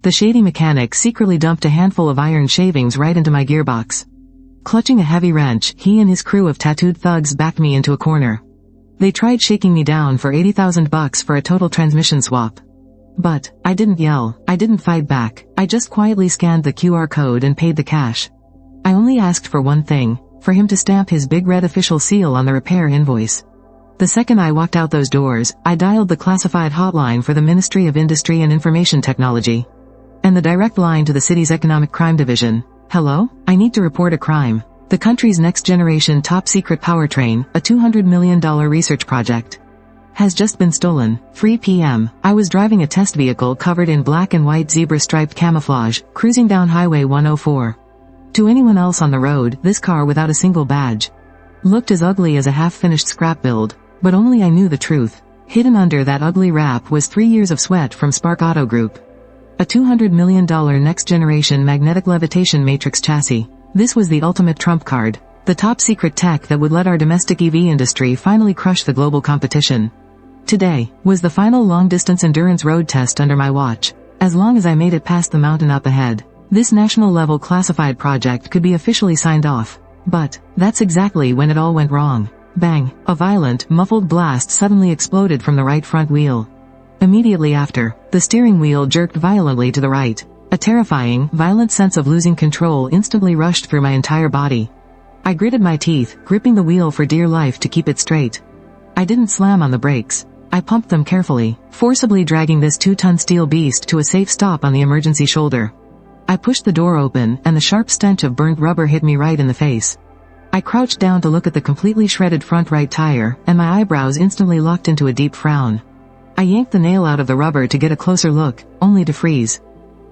The shady mechanic secretly dumped a handful of iron shavings right into my gearbox. Clutching a heavy wrench, he and his crew of tattooed thugs backed me into a corner. They tried shaking me down for $80,000 for a total transmission swap. But I didn't yell, I didn't fight back, I just quietly scanned the QR code and paid the cash. I only asked for one thing, for him to stamp his big red official seal on the repair invoice. The second I walked out those doors, I dialed the classified hotline for the Ministry of Industry and Information Technology. And the direct line to the city's Economic Crime Division. Hello? I need to report a crime. The country's next-generation top-secret powertrain, a $200 million research project, has just been stolen. 3 p.m. I was driving a test vehicle covered in black and white zebra-striped camouflage, cruising down Highway 104. To anyone else on the road, this car without a single badge looked as ugly as a half-finished scrap build. But only I knew the truth. Hidden under that ugly wrap was 3 years of sweat from Spark Auto Group. A $200 million next-generation magnetic levitation matrix chassis. This was the ultimate trump card. The top-secret tech that would let our domestic EV industry finally crush the global competition. Today was the final long-distance endurance road test under my watch. As long as I made it past the mountain up ahead, this national-level classified project could be officially signed off. But that's exactly when it all went wrong. Bang! A violent, muffled blast suddenly exploded from the right front wheel. Immediately after, the steering wheel jerked violently to the right. A terrifying, violent sense of losing control instantly rushed through my entire body. I gritted my teeth, gripping the wheel for dear life to keep it straight. I didn't slam on the brakes. I pumped them carefully, forcibly dragging this 2-ton steel beast to a safe stop on the emergency shoulder. I pushed the door open, and the sharp stench of burnt rubber hit me right in the face. I crouched down to look at the completely shredded front right tire, and my eyebrows instantly locked into a deep frown. I yanked the nail out of the rubber to get a closer look, only to freeze.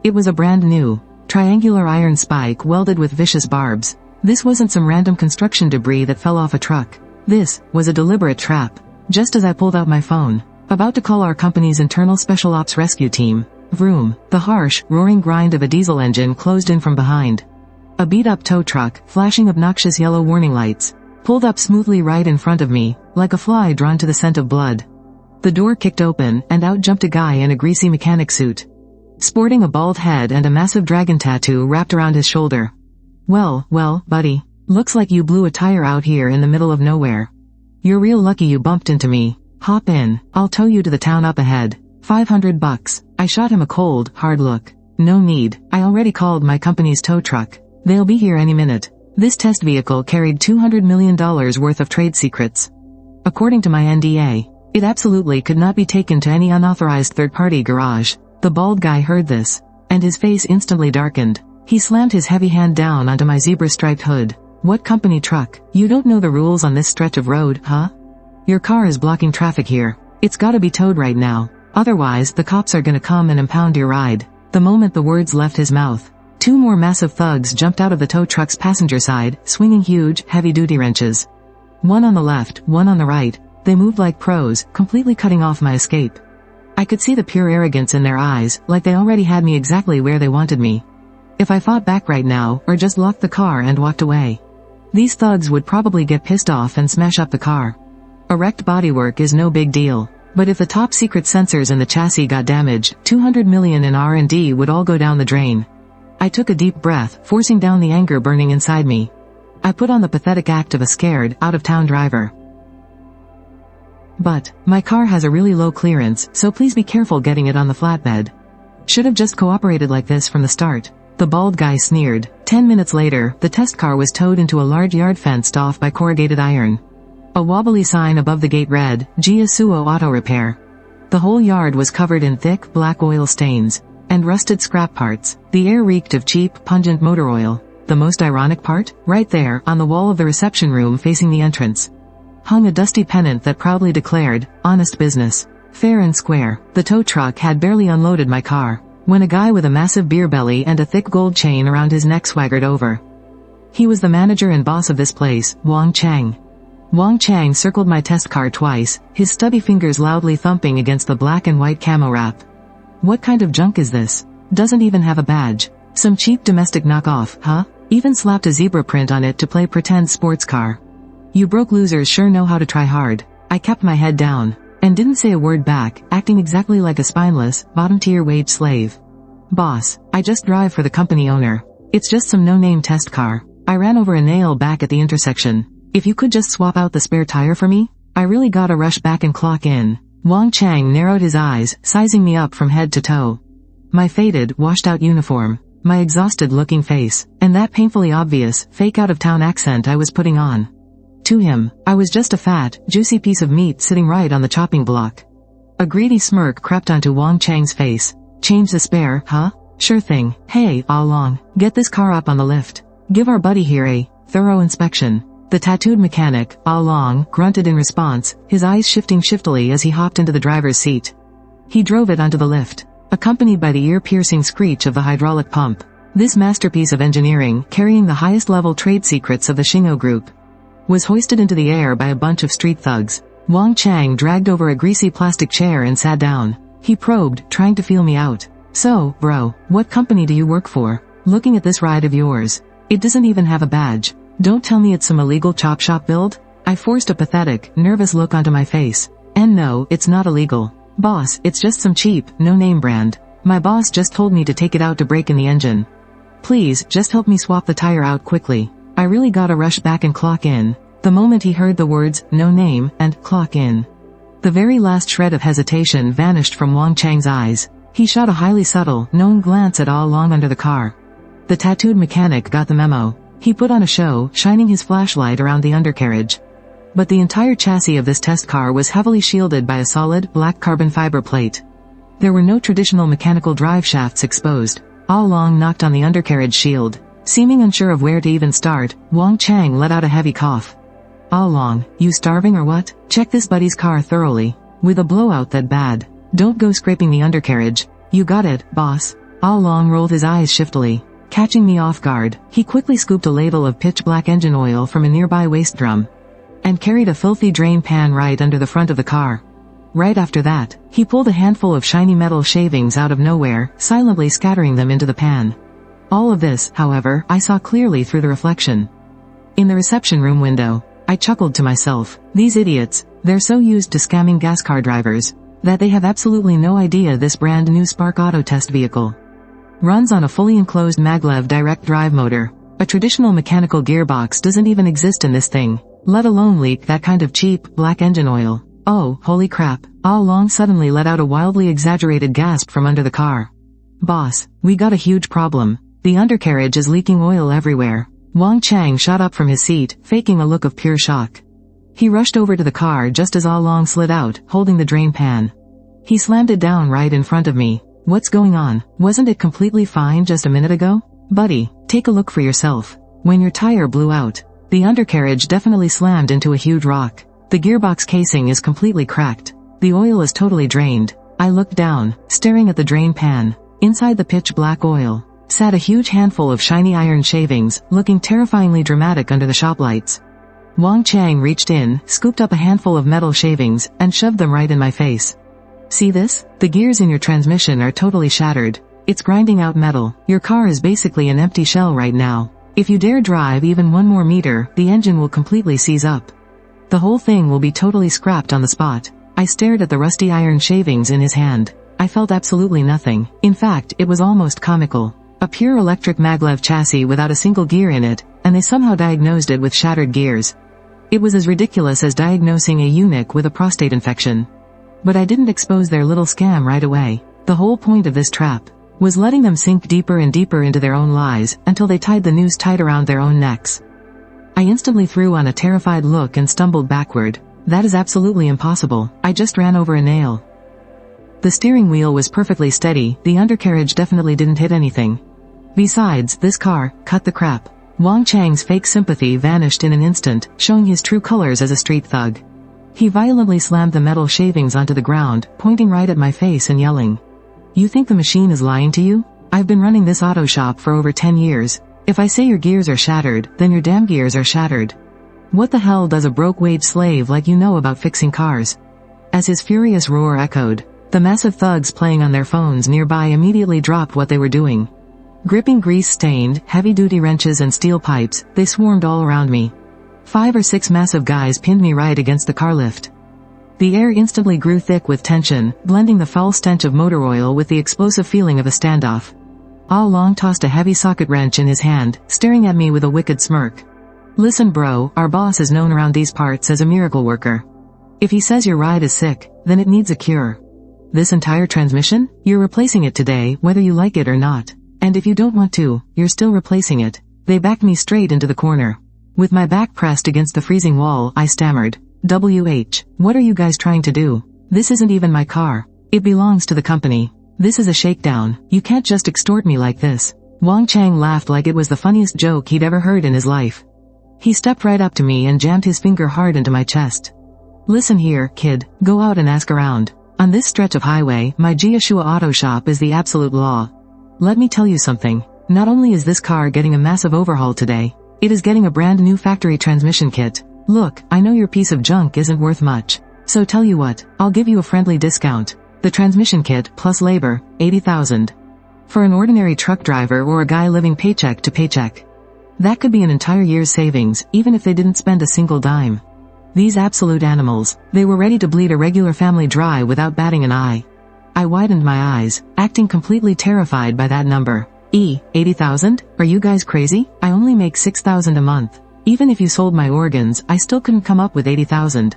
It was a brand new, triangular iron spike welded with vicious barbs. This wasn't some random construction debris that fell off a truck. This was a deliberate trap. Just as I pulled out my phone, about to call our company's internal special ops rescue team, vroom, the harsh, roaring grind of a diesel engine closed in from behind. A beat-up tow truck, flashing obnoxious yellow warning lights, pulled up smoothly right in front of me, like a fly drawn to the scent of blood. The door kicked open, and out jumped a guy in a greasy mechanic suit, sporting a bald head and a massive dragon tattoo wrapped around his shoulder. Well, buddy. Looks like you blew a tire out here in the middle of nowhere. You're real lucky you bumped into me. Hop in, I'll tow you to the town up ahead. $500. I shot him a cold, hard look. No need, I already called my company's tow truck. They'll be here any minute. This test vehicle carried $200 million worth of trade secrets. According to my NDA, it absolutely could not be taken to any unauthorized third-party garage. The bald guy heard this, and his face instantly darkened. He slammed his heavy hand down onto my zebra-striped hood. What company truck? You don't know the rules on this stretch of road, huh? Your car is blocking traffic here. It's gotta be towed right now. Otherwise, the cops are gonna come and impound your ride. The moment the words left his mouth, 2 more massive thugs jumped out of the tow truck's passenger side, swinging huge, heavy-duty wrenches. One on the left, one on the right. They moved like pros, completely cutting off my escape. I could see the pure arrogance in their eyes, like they already had me exactly where they wanted me. If I fought back right now, or just locked the car and walked away, these thugs would probably get pissed off and smash up the car. A wrecked bodywork is no big deal. But if the top-secret sensors in the chassis got damaged, $200 million in R&D would all go down the drain. I took a deep breath, forcing down the anger burning inside me. I put on the pathetic act of a scared, out-of-town driver. But my car has a really low clearance, so please be careful getting it on the flatbed. Should have just cooperated like this from the start. The bald guy sneered. 10 minutes later, the test car was towed into a large yard fenced off by corrugated iron. A wobbly sign above the gate read, Yasuo Auto Repair. The whole yard was covered in thick, black oil stains and rusted scrap parts. The air reeked of cheap, pungent motor oil. The most ironic part? Right there, on the wall of the reception room facing the entrance, hung a dusty pennant that proudly declared, Honest Business. Fair and square. The tow truck had barely unloaded my car when a guy with a massive beer belly and a thick gold chain around his neck swaggered over. He was the manager and boss of this place, Wang Chang. Wang Chang circled my test car twice, his stubby fingers loudly thumping against the black and white camo wrap. What kind of junk is this? Doesn't even have a badge. Some cheap domestic knockoff, huh? Even slapped a zebra print on it to play pretend sports car. You broke losers sure know how to try hard. I kept my head down and didn't say a word back, acting exactly like a spineless, bottom-tier wage slave. Boss, I just drive for the company owner. It's just some no-name test car. I ran over a nail back at the intersection. If you could just swap out the spare tire for me? I really gotta rush back and clock in. Wang Chang narrowed his eyes, sizing me up from head to toe. My faded, washed-out uniform, my exhausted-looking face, and that painfully obvious, fake out-of-town accent I was putting on. To him, I was just a fat, juicy piece of meat sitting right on the chopping block. A greedy smirk crept onto Wang Chang's face. Change the spare, huh? Sure thing. Hey, all along, get this car up on the lift. Give our buddy here a thorough inspection. The tattooed mechanic, all along, grunted in response, his eyes shifting shiftily as he hopped into the driver's seat. He drove it onto the lift, accompanied by the ear-piercing screech of the hydraulic pump. This masterpiece of engineering, carrying the highest-level trade secrets of the Shingo Group, was hoisted into the air by a bunch of street thugs. Wang Chang dragged over a greasy plastic chair and sat down. He probed, trying to feel me out. So, bro, what company do you work for? Looking at this ride of yours. It doesn't even have a badge. Don't tell me it's some illegal chop shop build? I forced a pathetic, nervous look onto my face. And no, it's not illegal. Boss, it's just some cheap, no-name brand. My boss just told me to take it out to break in the engine. Please, just help me swap the tire out quickly. I really gotta rush back and clock in. The moment he heard the words, no name, and clock in, the very last shred of hesitation vanished from Wang Chang's eyes. He shot a highly subtle, knowing glance at all along under the car. The tattooed mechanic got the memo. He put on a show, shining his flashlight around the undercarriage. But the entire chassis of this test car was heavily shielded by a solid, black carbon fiber plate. There were no traditional mechanical drive shafts exposed. All along knocked on the undercarriage shield. Seeming unsure of where to even start, Wang Chang let out a heavy cough. All along, you starving or what? Check this buddy's car thoroughly. With a blowout that bad. Don't go scraping the undercarriage. You got it, boss. All along rolled his eyes shiftily. Catching me off guard, he quickly scooped a ladle of pitch-black engine oil from a nearby waste drum, and carried a filthy drain pan right under the front of the car. Right after that, he pulled a handful of shiny metal shavings out of nowhere, silently scattering them into the pan. All of this, however, I saw clearly through the reflection. In the reception room window, I chuckled to myself. These idiots, they're so used to scamming gas car drivers, that they have absolutely no idea this brand new Spark Auto test vehicle runs on a fully enclosed maglev direct drive motor. A traditional mechanical gearbox doesn't even exist in this thing, let alone leak that kind of cheap, black engine oil. Oh, holy crap. All along suddenly let out a wildly exaggerated gasp from under the car. Boss, we got a huge problem. The undercarriage is leaking oil everywhere. Wang Chang shot up from his seat, faking a look of pure shock. He rushed over to the car just as All Long slid out, holding the drain pan. He slammed it down right in front of me. What's going on? Wasn't it completely fine just a minute ago? Buddy, take a look for yourself. When your tire blew out, the undercarriage definitely slammed into a huge rock. The gearbox casing is completely cracked. The oil is totally drained. I looked down, staring at the drain pan. Inside the pitch black oil sat a huge handful of shiny iron shavings, looking terrifyingly dramatic under the shop lights. Wang Chang reached in, scooped up a handful of metal shavings, and shoved them right in my face. See this? The gears in your transmission are totally shattered. It's grinding out metal. Your car is basically an empty shell right now. If you dare drive even one more meter, the engine will completely seize up. The whole thing will be totally scrapped on the spot. I stared at the rusty iron shavings in his hand. I felt absolutely nothing. In fact, it was almost comical. A pure electric maglev chassis without a single gear in it, and they somehow diagnosed it with shattered gears. It was as ridiculous as diagnosing a eunuch with a prostate infection. But I didn't expose their little scam right away. The whole point of this trap was letting them sink deeper and deeper into their own lies, until they tied the noose tight around their own necks. I instantly threw on a terrified look and stumbled backward. That is absolutely impossible. I just ran over a nail. The steering wheel was perfectly steady, the undercarriage definitely didn't hit anything. Besides, this car, cut the crap. Wang Chang's fake sympathy vanished in an instant, showing his true colors as a street thug. He violently slammed the metal shavings onto the ground, pointing right at my face and yelling, "You think the machine is lying to you? I've been running this auto shop for over 10 years. If I say your gears are shattered, then your damn gears are shattered. What the hell does a broke-wage slave like you know about fixing cars?" As his furious roar echoed, the massive thugs playing on their phones nearby immediately dropped what they were doing. Gripping grease-stained, heavy-duty wrenches and steel pipes, they swarmed all around me. 5 or 6 massive guys pinned me right against the car lift. The air instantly grew thick with tension, blending the foul stench of motor oil with the explosive feeling of a standoff. All Long tossed a heavy socket wrench in his hand, staring at me with a wicked smirk. Listen bro, our boss is known around these parts as a miracle worker. If he says your ride is sick, then it needs a cure. This entire transmission? You're replacing it today, whether you like it or not. And if you don't want to, you're still replacing it. They backed me straight into the corner. With my back pressed against the freezing wall, I stammered. WH, what are you guys trying to do? This isn't even my car. It belongs to the company. This is a shakedown. You can't just extort me like this. Wang Chang laughed like it was the funniest joke he'd ever heard in his life. He stepped right up to me and jammed his finger hard into my chest. Listen here, kid, go out and ask around. On this stretch of highway, my Jiashua Auto Shop is the absolute law. Let me tell you something. Not only is this car getting a massive overhaul today, it is getting a brand new factory transmission kit. Look, I know your piece of junk isn't worth much. So tell you what, I'll give you a friendly discount. The transmission kit plus labor, 80,000. For an ordinary truck driver or a guy living paycheck to paycheck. That could be an entire year's savings, even if they didn't spend a single dime. These absolute animals, they were ready to bleed a regular family dry without batting an eye. I widened my eyes, acting completely terrified by that number. 80,000? Are you guys crazy? I only make 6,000 a month. Even if you sold my organs, I still couldn't come up with 80,000.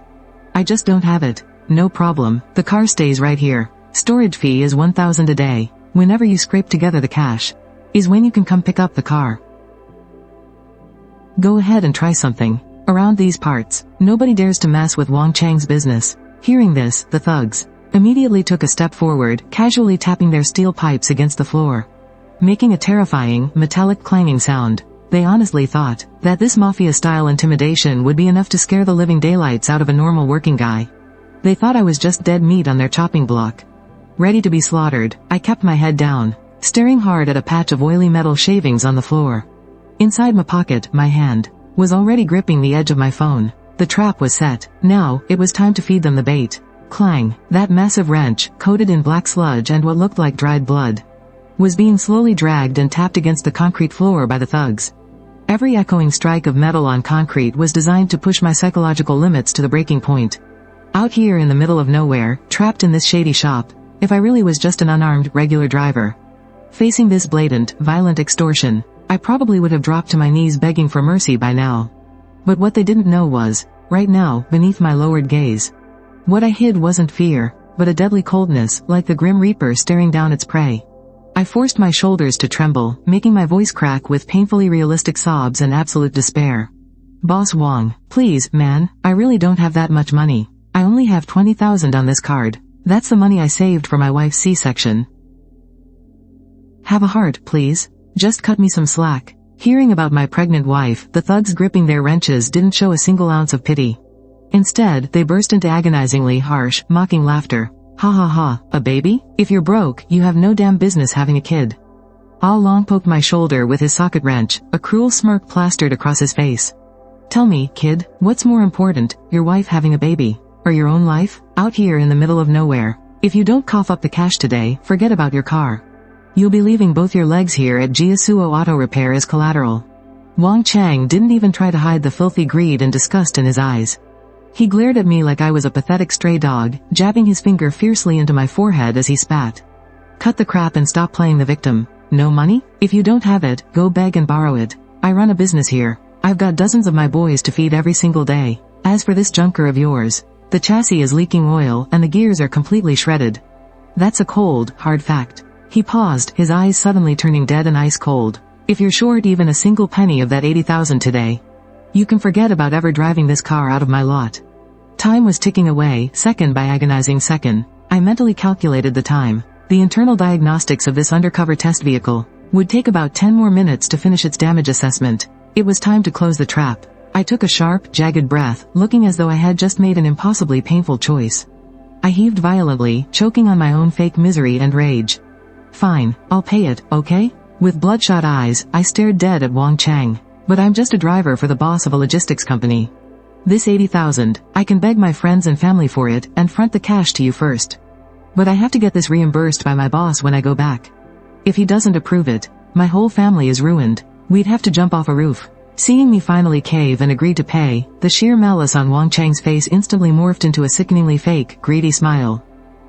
I just don't have it. No problem, the car stays right here. Storage fee is 1,000 a day. Whenever you scrape together the cash, is when you can come pick up the car. Go ahead and try something. Around these parts, nobody dares to mess with Wang Chang's business. Hearing this, the thugs immediately took a step forward, casually tapping their steel pipes against the floor, making a terrifying, metallic clanging sound. They honestly thought that this mafia-style intimidation would be enough to scare the living daylights out of a normal working guy. They thought I was just dead meat on their chopping block, ready to be slaughtered. I kept my head down, staring hard at a patch of oily metal shavings on the floor. Inside my pocket, my hand was already gripping the edge of my phone. The trap was set. Now, it was time to feed them the bait. Clang! That massive wrench, coated in black sludge and what looked like dried blood, was being slowly dragged and tapped against the concrete floor by the thugs. Every echoing strike of metal on concrete was designed to push my psychological limits to the breaking point. Out here in the middle of nowhere, trapped in this shady shop, if I really was just an unarmed, regular driver, facing this blatant, violent extortion, I probably would have dropped to my knees begging for mercy by now. But what they didn't know was, right now, beneath my lowered gaze, what I hid wasn't fear, but a deadly coldness, like the grim reaper staring down its prey. I forced my shoulders to tremble, making my voice crack with painfully realistic sobs and absolute despair. Boss Wang, please, man, I really don't have that much money. I only have 20,000 on this card. That's the money I saved for my wife's C-section. Have a heart, please. Just cut me some slack. Hearing about my pregnant wife, the thugs gripping their wrenches didn't show a single ounce of pity. Instead, they burst into agonizingly harsh, mocking laughter. Ha ha ha, a baby? If you're broke, you have no damn business having a kid. All Long poked my shoulder with his socket wrench, a cruel smirk plastered across his face. Tell me, kid, what's more important, your wife having a baby, or your own life? Out here in the middle of nowhere. If you don't cough up the cash today, forget about your car. You'll be leaving both your legs here at Jiasuo Auto Repair as collateral. Wang Chang didn't even try to hide the filthy greed and disgust in his eyes. He glared at me like I was a pathetic stray dog, jabbing his finger fiercely into my forehead as he spat. Cut the crap and stop playing the victim. No money? If you don't have it, go beg and borrow it. I run a business here. I've got dozens of my boys to feed every single day. As for this junker of yours, the chassis is leaking oil and the gears are completely shredded. That's a cold, hard fact. He paused, his eyes suddenly turning dead and ice cold. If you're short even a single penny of that 80,000 today, you can forget about ever driving this car out of my lot. Time was ticking away, second by agonizing second. I mentally calculated the time. The internal diagnostics of this undercover test vehicle would take about 10 more minutes to finish its damage assessment. It was time to close the trap. I took a sharp, jagged breath, looking as though I had just made an impossibly painful choice. I heaved violently, choking on my own fake misery and rage. Fine, I'll pay it, okay? With bloodshot eyes, I stared dead at Wang Chang. But I'm just a driver for the boss of a logistics company. This 80,000, I can beg my friends and family for it, and front the cash to you first. But I have to get this reimbursed by my boss when I go back. If he doesn't approve it, my whole family is ruined. We'd have to jump off a roof. Seeing me finally cave and agree to pay, the sheer malice on Wang Chang's face instantly morphed into a sickeningly fake, greedy smile.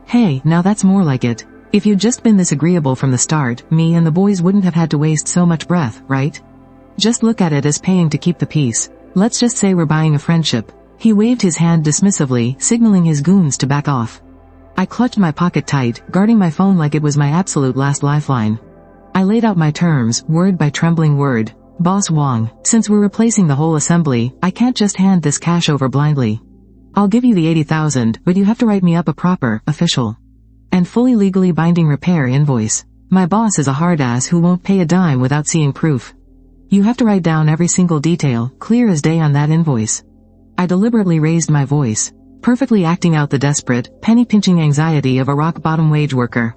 Hey, now that's more like it. If you'd just been this agreeable from the start, me and the boys wouldn't have had to waste so much breath, right? Just look at it as paying to keep the peace. Let's just say we're buying a friendship." He waved his hand dismissively, signaling his goons to back off. I clutched my pocket tight, guarding my phone like it was my absolute last lifeline. I laid out my terms, word by trembling word. "Boss Wong, since we're replacing the whole assembly, I can't just hand this cash over blindly. I'll give you the 80,000, but you have to write me up a proper, official, and fully legally binding repair invoice. My boss is a hard ass who won't pay a dime without seeing proof. You have to write down every single detail, clear as day on that invoice." I deliberately raised my voice, perfectly acting out the desperate, penny-pinching anxiety of a rock-bottom wage worker.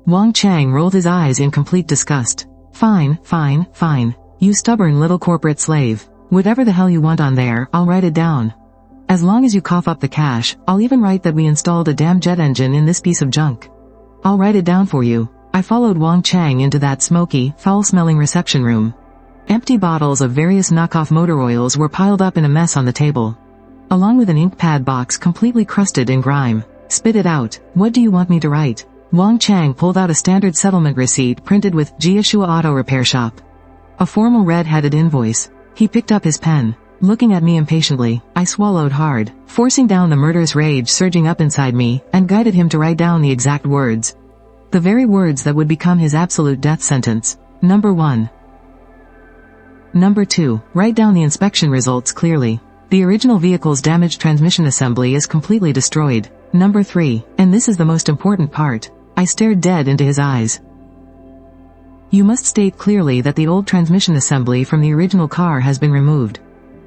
Wang Chang rolled his eyes in complete disgust. Fine, fine, fine. You stubborn little corporate slave. Whatever the hell you want on there, I'll write it down. As long as you cough up the cash, I'll even write that we installed a damn jet engine in this piece of junk. I'll write it down for you." I followed Wang Chang into that smoky, foul-smelling reception room. Empty bottles of various knockoff motor oils were piled up in a mess on the table, along with an ink pad box completely crusted in grime. "Spit it out. What do you want me to write?" Wang Chang pulled out a standard settlement receipt printed with Jiashua Auto Repair Shop, a formal red-headed invoice. He picked up his pen. Looking at me impatiently, I swallowed hard, forcing down the murderous rage surging up inside me, and guided him to write down the exact words. The very words that would become his absolute death sentence. Number 1. Number 2. Write down the inspection results clearly. The original vehicle's damaged transmission assembly is completely destroyed. Number 3. And this is the most important part. I stared dead into his eyes. You must state clearly that the old transmission assembly from the original car has been removed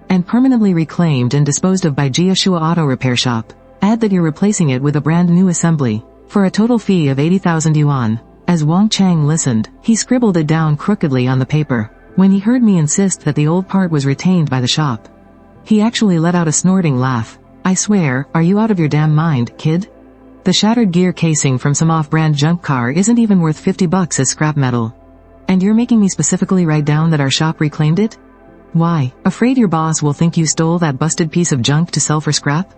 and permanently reclaimed and disposed of by Jiashua Auto Repair Shop. Add that you're replacing it with a brand new assembly for a total fee of 80,000 yuan. As Wang Chang listened, he scribbled it down crookedly on the paper. When he heard me insist that the old part was retained by the shop, he actually let out a snorting laugh. "I swear, are you out of your damn mind, kid? The shattered gear casing from some off-brand junk car isn't even worth $50 as scrap metal. And you're making me specifically write down that our shop reclaimed it? Why, afraid your boss will think you stole that busted piece of junk to sell for scrap?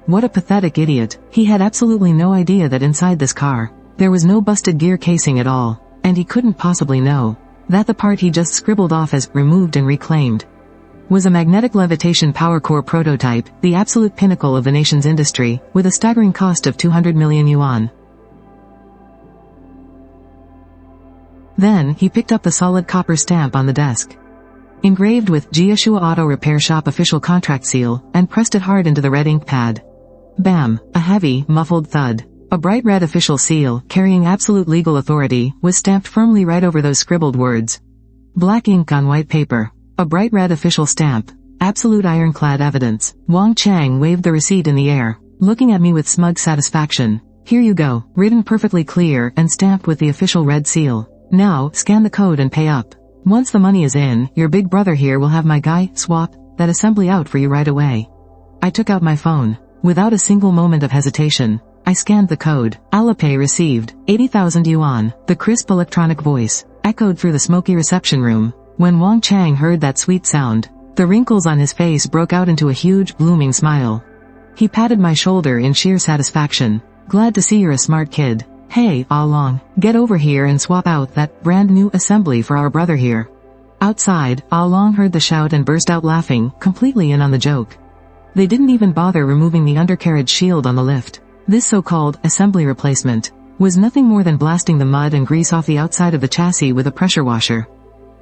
What a pathetic idiot." He had absolutely no idea that inside this car, there was no busted gear casing at all, and he couldn't possibly know that the part he just scribbled off as removed and reclaimed was a magnetic levitation power core prototype, the absolute pinnacle of the nation's industry, with a staggering cost of 200 million yuan. Then, he picked up the solid copper stamp on the desk, engraved with Jiashua Auto Repair Shop official contract seal, and pressed it hard into the red ink pad. Bam! A heavy, muffled thud. A bright red official seal, carrying absolute legal authority, was stamped firmly right over those scribbled words. Black ink on white paper. A bright red official stamp. Absolute ironclad evidence. Wang Chang waved the receipt in the air, looking at me with smug satisfaction. "Here you go, written perfectly clear and stamped with the official red seal. Now, scan the code and pay up. Once the money is in, your big brother here will have my guy swap that assembly out for you right away." I took out my phone. Without a single moment of hesitation, I scanned the code. Alipay received. 80,000 yuan. The crisp electronic voice echoed through the smoky reception room. When Wang Chang heard that sweet sound, the wrinkles on his face broke out into a huge, blooming smile. He patted my shoulder in sheer satisfaction. "Glad to see you're a smart kid. Hey, Long, get over here and swap out that brand new assembly for our brother here." Outside, Long heard the shout and burst out laughing, completely in on the joke. They didn't even bother removing the undercarriage shield on the lift. This so-called assembly replacement was nothing more than blasting the mud and grease off the outside of the chassis with a pressure washer,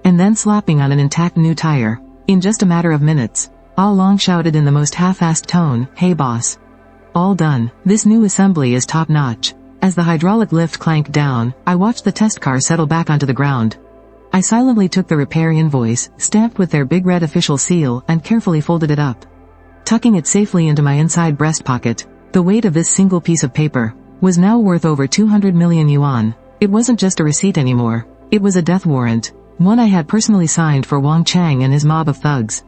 and then slapping on an intact new tire. In just a matter of minutes, Long shouted in the most half-assed tone, "Hey boss. All done. This new assembly is top-notch." As the hydraulic lift clanked down, I watched the test car settle back onto the ground. I silently took the repair invoice, stamped with their big red official seal, and carefully folded it up, tucking it safely into my inside breast pocket. The weight of this single piece of paper was now worth over 200 million yuan. It wasn't just a receipt anymore. It was a death warrant, one I had personally signed for Wang Chang and his mob of thugs.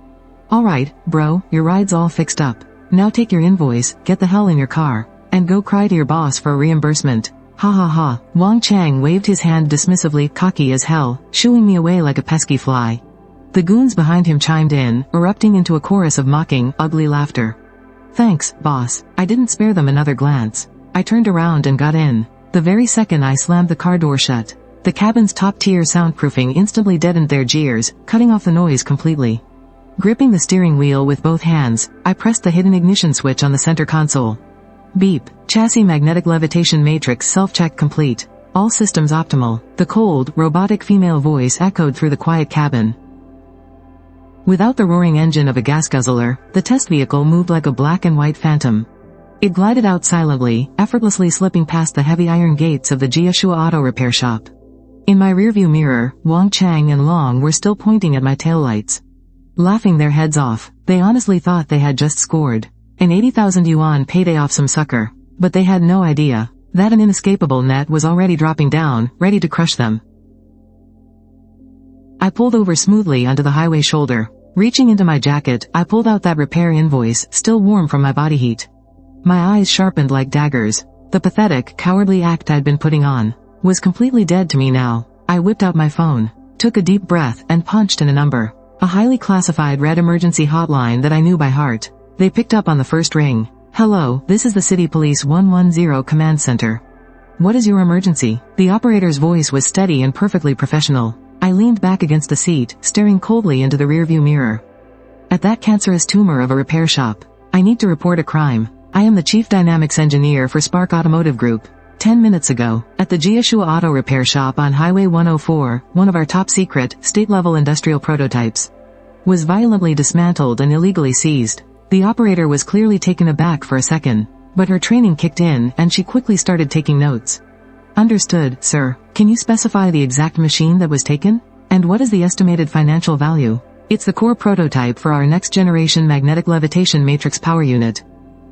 "Alright, bro, your ride's all fixed up. Now take your invoice, get the hell in your car, and go cry to your boss for a reimbursement." Ha ha ha. Wang Chang waved his hand dismissively, cocky as hell, shooing me away like a pesky fly. The goons behind him chimed in, erupting into a chorus of mocking, ugly laughter. "Thanks, boss." I didn't spare them another glance. I turned around and got in. The very second I slammed the car door shut, the cabin's top-tier soundproofing instantly deadened their jeers, cutting off the noise completely. Gripping the steering wheel with both hands, I pressed the hidden ignition switch on the center console. Beep. Chassis magnetic levitation matrix self-check complete. All systems optimal. The cold, robotic female voice echoed through the quiet cabin. Without the roaring engine of a gas guzzler, the test vehicle moved like a black and white phantom. It glided out silently, effortlessly slipping past the heavy iron gates of the Jieshua Auto Repair Shop. In my rearview mirror, Wang Chang and Long were still pointing at my taillights. Laughing their heads off, they honestly thought they had just scored an 80,000 yuan payday off some sucker. But they had no idea that an inescapable net was already dropping down, ready to crush them. I pulled over smoothly onto the highway shoulder. Reaching into my jacket, I pulled out that repair invoice, still warm from my body heat. My eyes sharpened like daggers. The pathetic, cowardly act I'd been putting on was completely dead to me now. I whipped out my phone, took a deep breath, and punched in a number. A highly classified red emergency hotline that I knew by heart. They picked up on the first ring. "Hello, this is the City Police 110 Command Center. What is your emergency?" The operator's voice was steady and perfectly professional. I leaned back against the seat, staring coldly into the rearview mirror. "At that cancerous tumor of a repair shop. I need to report a crime. I am the Chief Dynamics Engineer for Spark Automotive Group. 10 minutes ago, at the Jieshua Auto Repair Shop on Highway 104, one of our top-secret, state-level industrial prototypes was violently dismantled and illegally seized." The operator was clearly taken aback for a second, but her training kicked in and she quickly started taking notes. "Understood, sir. Can you specify the exact machine that was taken? And what is the estimated financial value?" "It's the core prototype for our next-generation magnetic levitation matrix power unit.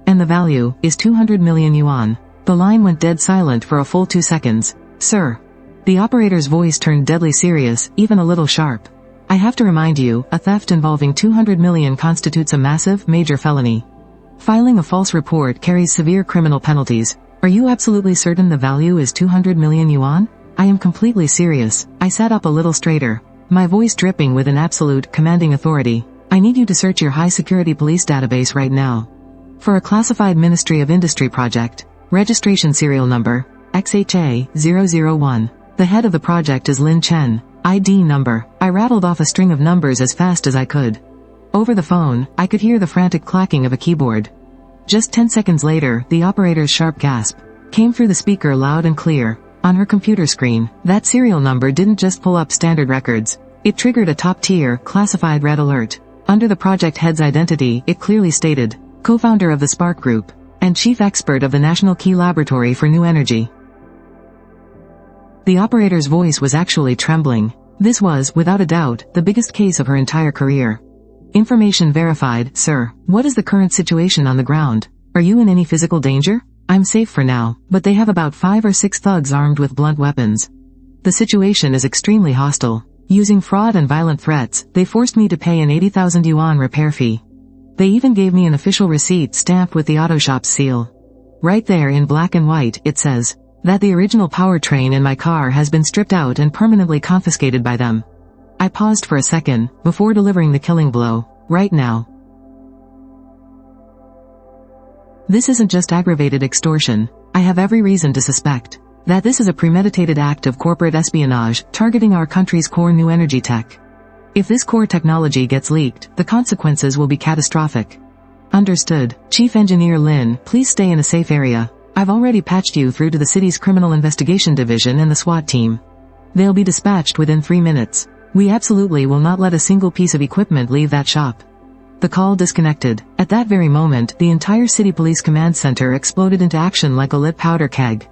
And the value is 200 million yuan. The line went dead silent for a full 2 seconds. "Sir." The operator's voice turned deadly serious, even a little sharp. "I have to remind you, a theft involving 200 million constitutes a massive, major felony. Filing a false report carries severe criminal penalties. Are you absolutely certain the value is 200 million yuan? "I am completely serious." I sat up a little straighter, my voice dripping with an absolute, commanding authority. "I need you to search your high-security police database right now for a classified Ministry of Industry project. Registration serial number, XHA-001. The head of the project is Lin Chen. ID number." I rattled off a string of numbers as fast as I could. Over the phone, I could hear the frantic clacking of a keyboard. Just 10 seconds later, the operator's sharp gasp came through the speaker loud and clear. On her computer screen, that serial number didn't just pull up standard records. It triggered a top-tier, classified red alert. Under the project head's identity, it clearly stated, co-founder of the Spark Group, and chief expert of the National Key Laboratory for New Energy. The operator's voice was actually trembling. This was, without a doubt, the biggest case of her entire career. "Information verified, sir. What is the current situation on the ground? Are you in any physical danger?" "I'm safe for now, but they have about 5 or 6 thugs armed with blunt weapons. The situation is extremely hostile. Using fraud and violent threats, they forced me to pay an 80,000 yuan repair fee. They even gave me an official receipt stamped with the auto shop's seal. Right there in black and white, it says that the original powertrain in my car has been stripped out and permanently confiscated by them." I paused for a second, before delivering the killing blow. "Right now. This isn't just aggravated extortion. I have every reason to suspect that this is a premeditated act of corporate espionage, targeting our country's core new energy tech. If this core technology gets leaked, the consequences will be catastrophic." "Understood. Chief Engineer Lin, please stay in a safe area. I've already patched you through to the city's Criminal Investigation Division and the SWAT team. They'll be dispatched within 3 minutes. We absolutely will not let a single piece of equipment leave that shop." The call disconnected. At that very moment, the entire City Police Command Center exploded into action like a lit powder keg.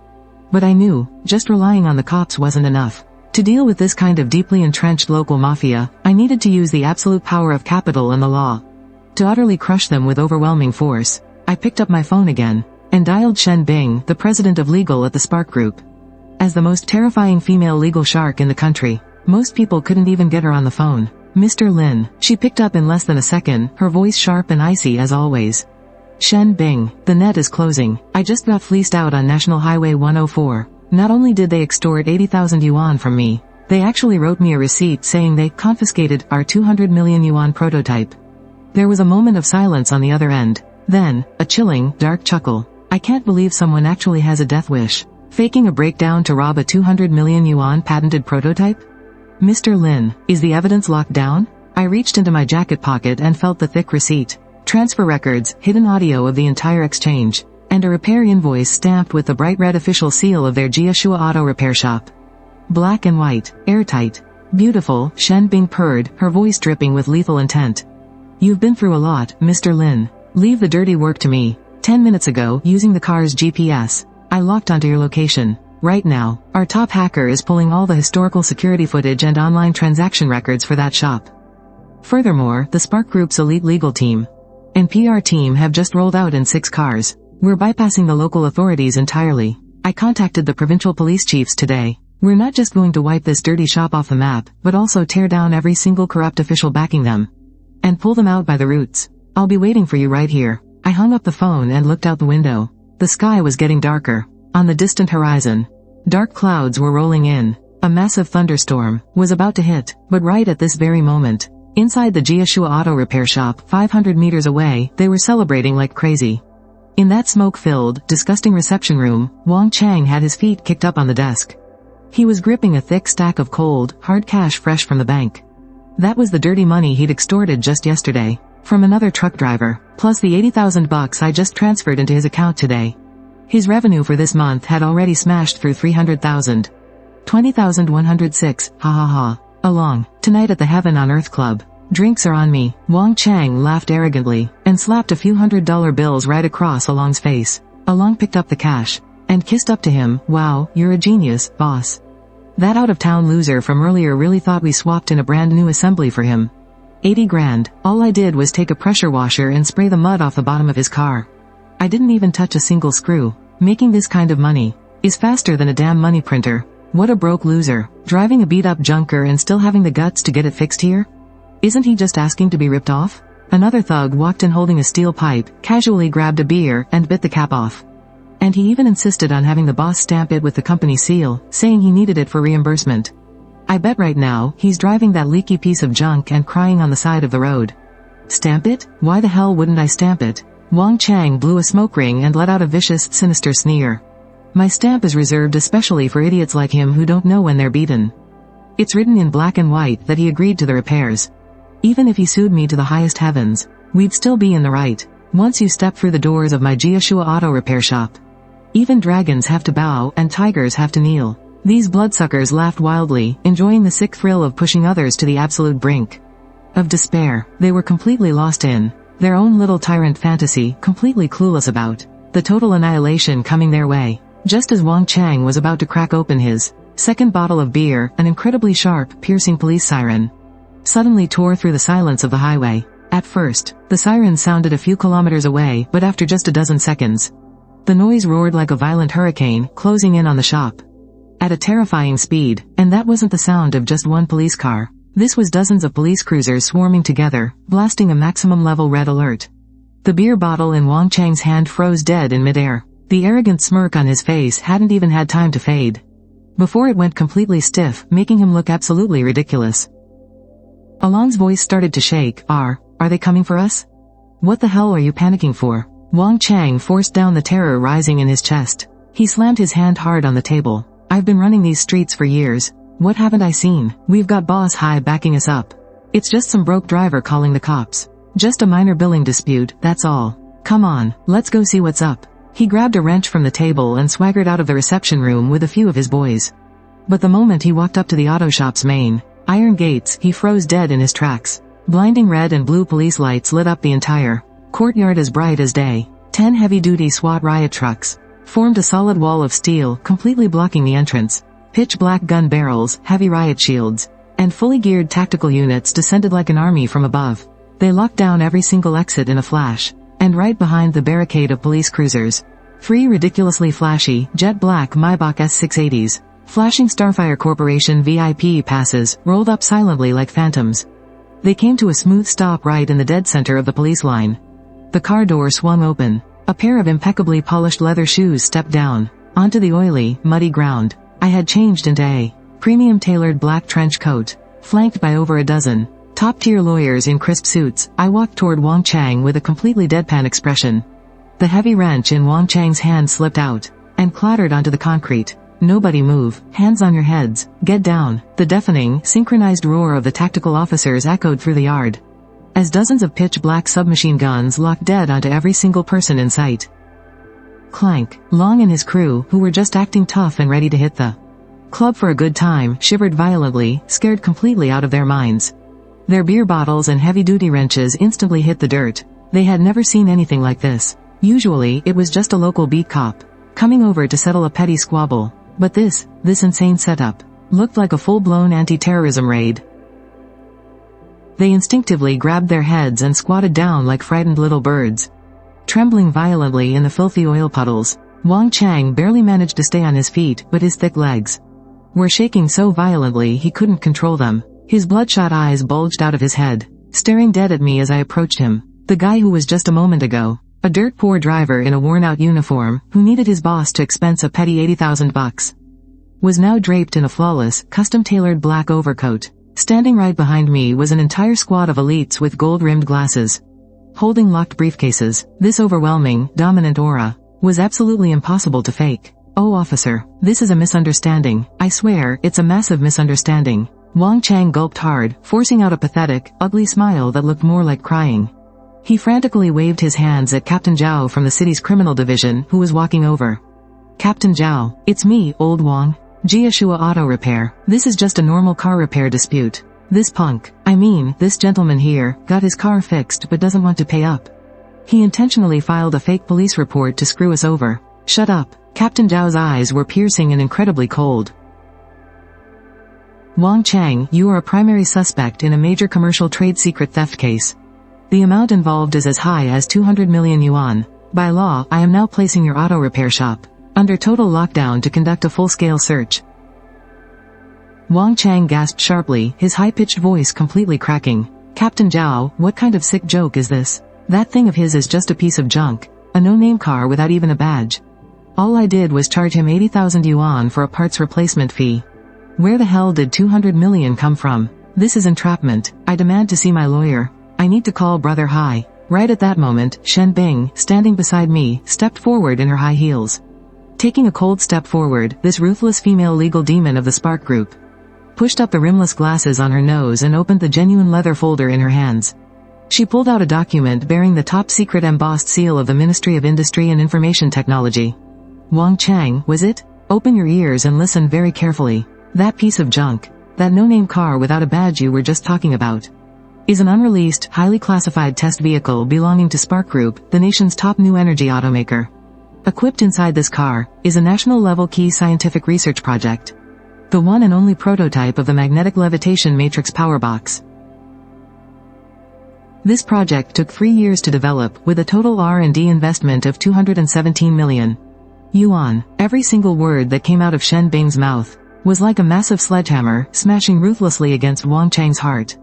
But I knew, just relying on the cops wasn't enough. To deal with this kind of deeply entrenched local mafia, I needed to use the absolute power of capital and the law to utterly crush them with overwhelming force. I picked up my phone again and dialed Shen Bing, the president of legal at the Spark Group. As the most terrifying female legal shark in the country, most people couldn't even get her on the phone. "Mr. Lin." She picked up in less than a second, her voice sharp and icy as always. "Shen Bing, the net is closing. I just got fleeced out on National Highway 104. Not only did they extort 80,000 yuan from me, they actually wrote me a receipt saying they confiscated our 200 million yuan prototype." There was a moment of silence on the other end. Then, a chilling, dark chuckle. "I can't believe someone actually has a death wish. Faking a breakdown to rob a 200 million yuan patented prototype? Mr. Lin, is the evidence locked down? I reached into my jacket pocket and felt the thick receipt. Transfer records, hidden audio of the entire exchange, and a repair invoice stamped with the bright red official seal of their Jieshua Auto Repair Shop. Black and white, airtight. Beautiful, Shen Bing purred, her voice dripping with lethal intent. You've been through a lot, Mr. Lin. Leave the dirty work to me. 10 minutes ago, using the car's GPS, I locked onto your location. Right now, our top hacker is pulling all the historical security footage and online transaction records for that shop. Furthermore, the Spark Group's elite legal team and PR team have just rolled out in 6 cars. We're bypassing the local authorities entirely. I contacted the provincial police chiefs today. We're not just going to wipe this dirty shop off the map, but also tear down every single corrupt official backing them. And pull them out by the roots. I'll be waiting for you right here. I hung up the phone and looked out the window. The sky was getting darker. On the distant horizon, dark clouds were rolling in. A massive thunderstorm was about to hit, but right at this very moment, inside the Jieshua Auto Repair Shop, 500 meters away, they were celebrating like crazy. In that smoke-filled, disgusting reception room, Wang Chang had his feet kicked up on the desk. He was gripping a thick stack of cold, hard cash fresh from the bank. That was the dirty money he'd extorted just yesterday, from another truck driver, plus the 80,000 bucks I just transferred into his account today. His revenue for this month had already smashed through 300,000. 20,106, ha ha ha. Along, tonight at the Heaven on Earth Club. Drinks are on me. Wang Chang laughed arrogantly, and slapped a few $100 bills right across Along's face. Along picked up the cash, and kissed up to him. Wow, you're a genius, boss. That out-of-town loser from earlier really thought we swapped in a brand new assembly for him. 80 grand. All I did was take a pressure washer and spray the mud off the bottom of his car. I didn't even touch a single screw. Making this kind of money is faster than a damn money printer. What a broke loser. Driving a beat-up junker and still having the guts to get it fixed here? Isn't he just asking to be ripped off? Another thug walked in holding a steel pipe, casually grabbed a beer, and bit the cap off. And he even insisted on having the boss stamp it with the company seal, saying he needed it for reimbursement. I bet right now, he's driving that leaky piece of junk and crying on the side of the road. Stamp it? Why the hell wouldn't I stamp it? Wang Chang blew a smoke ring and let out a vicious, sinister sneer. My stamp is reserved especially for idiots like him who don't know when they're beaten. It's written in black and white that he agreed to the repairs. Even if he sued me to the highest heavens, we'd still be in the right. Once you step through the doors of my Jieshua Auto Repair Shop, even dragons have to bow and tigers have to kneel. These bloodsuckers laughed wildly, enjoying the sick thrill of pushing others to the absolute brink of despair. They were completely lost in their own little tyrant fantasy, completely clueless about the total annihilation coming their way. Just as Wang Chang was about to crack open his second bottle of beer, an incredibly sharp, piercing police siren suddenly tore through the silence of the highway. At first, the siren sounded a few kilometers away, but after just a dozen seconds, the noise roared like a violent hurricane, closing in on the shop at a terrifying speed. And that wasn't the sound of just one police car. This was dozens of police cruisers swarming together, blasting a maximum level red alert. The beer bottle in Wang Chang's hand froze dead in midair. The arrogant smirk on his face hadn't even had time to fade before it went completely stiff, making him look absolutely ridiculous. Along's voice started to shake. Are they coming for us? What the hell are you panicking for? Wang Chang forced down the terror rising in his chest. He slammed his hand hard on the table. I've been running these streets for years. What haven't I seen? We've got Boss High backing us up. It's just some broke driver calling the cops. Just a minor billing dispute, that's all. Come on, let's go see what's up. He grabbed a wrench from the table and swaggered out of the reception room with a few of his boys. But the moment he walked up to the auto shop's main iron gates, he froze dead in his tracks. Blinding red and blue police lights lit up the entire courtyard as bright as day. 10 heavy-duty SWAT riot trucks formed a solid wall of steel, completely blocking the entrance. Pitch black gun barrels, heavy riot shields, and fully geared tactical units descended like an army from above. They locked down every single exit in a flash. And right behind the barricade of police cruisers, 3 ridiculously flashy, jet black Maybach S680s, flashing Starfire Corporation VIP passes, rolled up silently like phantoms. They came to a smooth stop right in the dead center of the police line. The car door swung open. A pair of impeccably polished leather shoes stepped down onto the oily, muddy ground. I had changed into a premium tailored black trench coat, flanked by over a dozen top-tier lawyers in crisp suits. I walked toward Wang Chang with a completely deadpan expression. The heavy wrench in Wang Chang's hand slipped out, and clattered onto the concrete. "Nobody move, hands on your heads, get down." The deafening, synchronized roar of the tactical officers echoed through the yard, as dozens of pitch-black submachine guns locked dead onto every single person in sight. Clank. Long and his crew, who were just acting tough and ready to hit the club for a good time, shivered violently, scared completely out of their minds. Their beer bottles and heavy-duty wrenches instantly hit the dirt. They had never seen anything like this. Usually, it was just a local beat cop coming over to settle a petty squabble. But this insane setup looked like a full-blown anti-terrorism raid. They instinctively grabbed their heads and squatted down like frightened little birds, trembling violently in the filthy oil puddles. Wang Chang barely managed to stay on his feet, but his thick legs were shaking so violently he couldn't control them. His bloodshot eyes bulged out of his head, staring dead at me as I approached him. The guy who was just a moment ago a dirt-poor driver in a worn-out uniform, who needed his boss to expense a petty $80,000, was now draped in a flawless, custom-tailored black overcoat. Standing right behind me was an entire squad of elites with gold-rimmed glasses, holding locked briefcases. This overwhelming, dominant aura was absolutely impossible to fake. "Oh, officer, this is a misunderstanding. I swear, it's a massive misunderstanding." Wang Chang gulped hard, forcing out a pathetic, ugly smile that looked more like crying. He frantically waved his hands at Captain Zhao from the city's criminal division, who was walking over. "Captain Zhao, it's me, old Wang. Jiashua Auto Repair. This is just a normal car repair dispute. This this gentleman here, got his car fixed but doesn't want to pay up. He intentionally filed a fake police report to screw us over." "Shut up." Captain Zhao's eyes were piercing and incredibly cold. "Wang Chang, you are a primary suspect in a major commercial trade secret theft case. The amount involved is as high as 200 million yuan. By law, I am now placing your auto repair shop under total lockdown to conduct a full-scale search." Wang Chang gasped sharply, his high-pitched voice completely cracking. "Captain Zhao, what kind of sick joke is this? That thing of his is just a piece of junk. A no-name car without even a badge. All I did was charge him 80,000 yuan for a parts replacement fee. Where the hell did 200 million come from? This is entrapment. I demand to see my lawyer. I need to call Brother Hai." Right at that moment, Shen Bing, standing beside me, stepped forward in her high heels. Taking a cold step forward, this ruthless female legal demon of the Spark Group pushed up the rimless glasses on her nose and opened the genuine leather folder in her hands. She pulled out a document bearing the top-secret embossed seal of the Ministry of Industry and Information Technology. "Wang Chang, was it? Open your ears and listen very carefully. That piece of junk, that no-name car without a badge you were just talking about, is an unreleased, highly classified test vehicle belonging to Spark Group, the nation's top new energy automaker. Equipped inside this car is a national-level key scientific research project. The one and only prototype of the magnetic levitation matrix power box. This project took 3 years to develop, with a total R&D investment of 217 million yuan. Every single word that came out of Shen Bing's mouth was like a massive sledgehammer, smashing ruthlessly against Wang Chang's heart.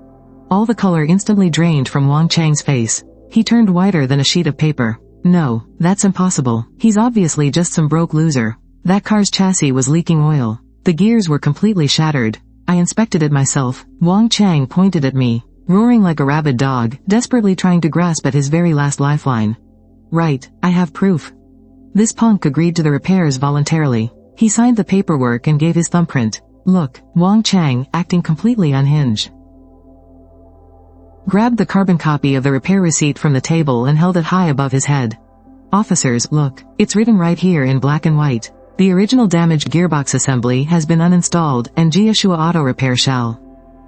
All the color instantly drained from Wang Chang's face. He turned whiter than a sheet of paper. "No, that's impossible. He's obviously just some broke loser. That car's chassis was leaking oil. The gears were completely shattered. I inspected it myself." Wang Chang pointed at me, roaring like a rabid dog, desperately trying to grasp at his very last lifeline. "Right, I have proof." This punk agreed to the repairs voluntarily. He signed the paperwork and gave his thumbprint. "Look." Wang Chang, acting completely unhinged, grabbed the carbon copy of the repair receipt from the table and held it high above his head. "Officers, look. It's written right here in black and white. The original damaged gearbox assembly has been uninstalled, and Jiashua Auto Repair shall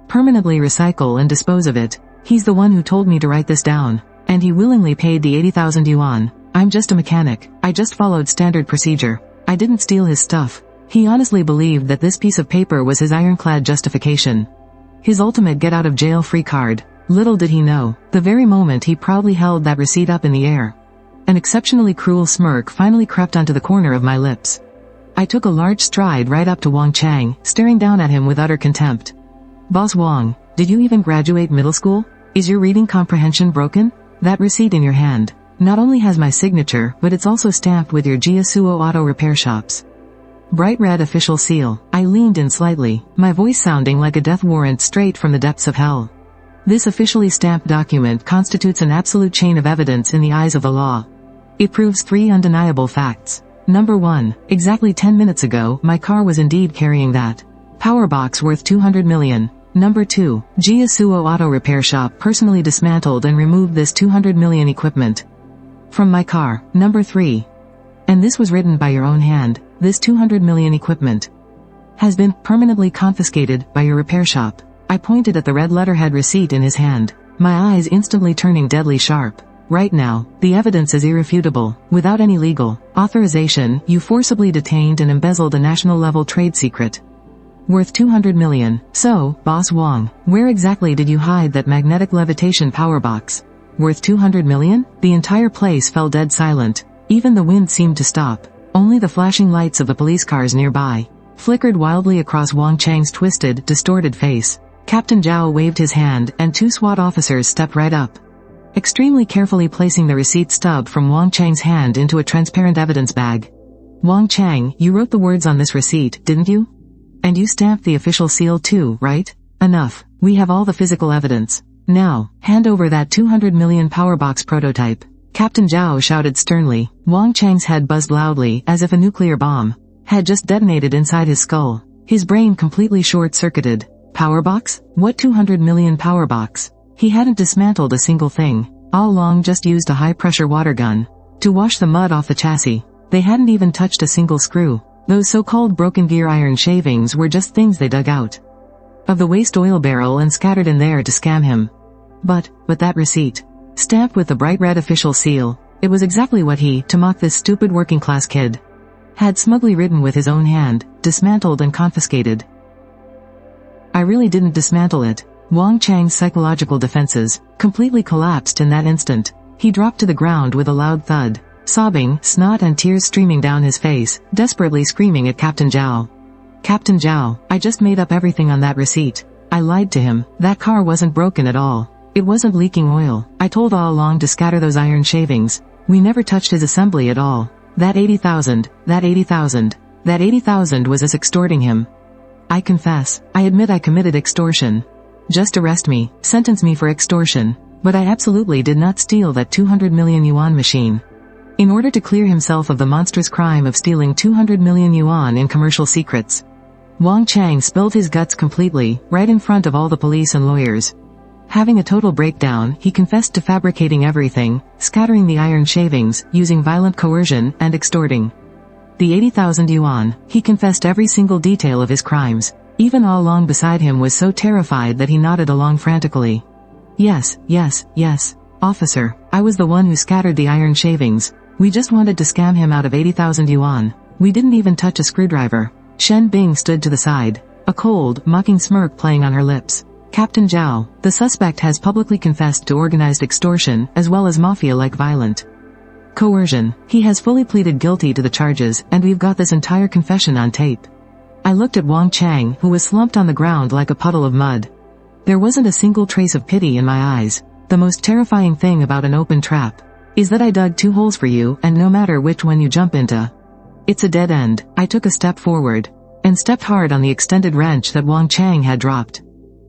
permanently recycle and dispose of it. He's the one who told me to write this down, and he willingly paid the 80,000 yuan. I'm just a mechanic. I just followed standard procedure. I didn't steal his stuff." He honestly believed that this piece of paper was his ironclad justification, his ultimate get-out-of-jail-free card. Little did he know, the very moment he proudly held that receipt up in the air, an exceptionally cruel smirk finally crept onto the corner of my lips. I took a large stride right up to Wang Chang, staring down at him with utter contempt. "Boss Wang, did you even graduate middle school? Is your reading comprehension broken? That receipt in your hand not only has my signature, but it's also stamped with your Jiasuo Auto Repair Shop's bright red official seal." I leaned in slightly, my voice sounding like a death warrant straight from the depths of hell. "This officially stamped document constitutes an absolute chain of evidence in the eyes of the law. It proves 3 undeniable facts. Number 1. Exactly 10 minutes ago, my car was indeed carrying that power box worth 200 million. Number 2. Giasuo Auto Repair Shop personally dismantled and removed this 200 million equipment from my car. Number 3. And this was written by your own hand. This 200 million equipment has been permanently confiscated by your repair shop. I pointed at the red letterhead receipt in his hand, my eyes instantly turning deadly sharp. Right now, the evidence is irrefutable. Without any legal authorization, you forcibly detained and embezzled a national-level trade secret worth 200 million. So, Boss Wong, where exactly did you hide that magnetic levitation power box worth 200 million? The entire place fell dead silent. Even the wind seemed to stop. Only the flashing lights of the police cars nearby flickered wildly across Wang Chang's twisted, distorted face. Captain Zhao waved his hand, and 2 SWAT officers stepped right up, extremely carefully placing the receipt stub from Wang Chang's hand into a transparent evidence bag. Wang Chang, you wrote the words on this receipt, didn't you? And you stamped the official seal too, right? Enough. We have all the physical evidence. Now, hand over that 200 million power box prototype. Captain Zhao shouted sternly. Wang Chang's head buzzed loudly, as if a nuclear bomb had just detonated inside his skull. His brain completely short-circuited. Power box? What 200 million power box? He hadn't dismantled a single thing. All along just used a high-pressure water gun to wash the mud off the chassis. They hadn't even touched a single screw. Those so-called broken gear iron shavings were just things they dug out of the waste oil barrel and scattered in there to scam him. But that receipt, stamped with the bright red official seal, it was exactly what he, to mock this stupid working-class kid, had smugly written with his own hand, dismantled and confiscated. I really didn't dismantle it. Wang Chang's psychological defenses completely collapsed in that instant. He dropped to the ground with a loud thud, sobbing, snot and tears streaming down his face, desperately screaming at Captain Zhao. Captain Zhao, I just made up everything on that receipt. I lied to him. That car wasn't broken at all. It wasn't leaking oil. I told all along to scatter those iron shavings. We never touched his assembly at all. That 80,000 was us extorting him. I confess. I admit I committed extortion. Just arrest me, sentence me for extortion. But I absolutely did not steal that 200 million yuan machine. In order to clear himself of the monstrous crime of stealing 200 million yuan in commercial secrets, Wang Chang spilled his guts completely, right in front of all the police and lawyers. Having a total breakdown, he confessed to fabricating everything, scattering the iron shavings, using violent coercion, and extorting the 80,000 yuan. He confessed every single detail of his crimes. Even all along beside him was so terrified that he nodded along frantically. Yes, officer. I was the one who scattered the iron shavings. We just wanted to scam him out of 80,000 yuan. We didn't even touch a screwdriver. Shen Bing stood to the side, a cold, mocking smirk playing on her lips. Captain Zhao, the suspect has publicly confessed to organized extortion, as well as mafia-like violent coercion. He has fully pleaded guilty to the charges, and we've got this entire confession on tape. I looked at Wang Chang, who was slumped on the ground like a puddle of mud. There wasn't a single trace of pity in my eyes. The most terrifying thing about an open trap is that I dug 2 holes for you, and no matter which one you jump into, it's a dead end. I took a step forward and stepped hard on the extended wrench that Wang Chang had dropped.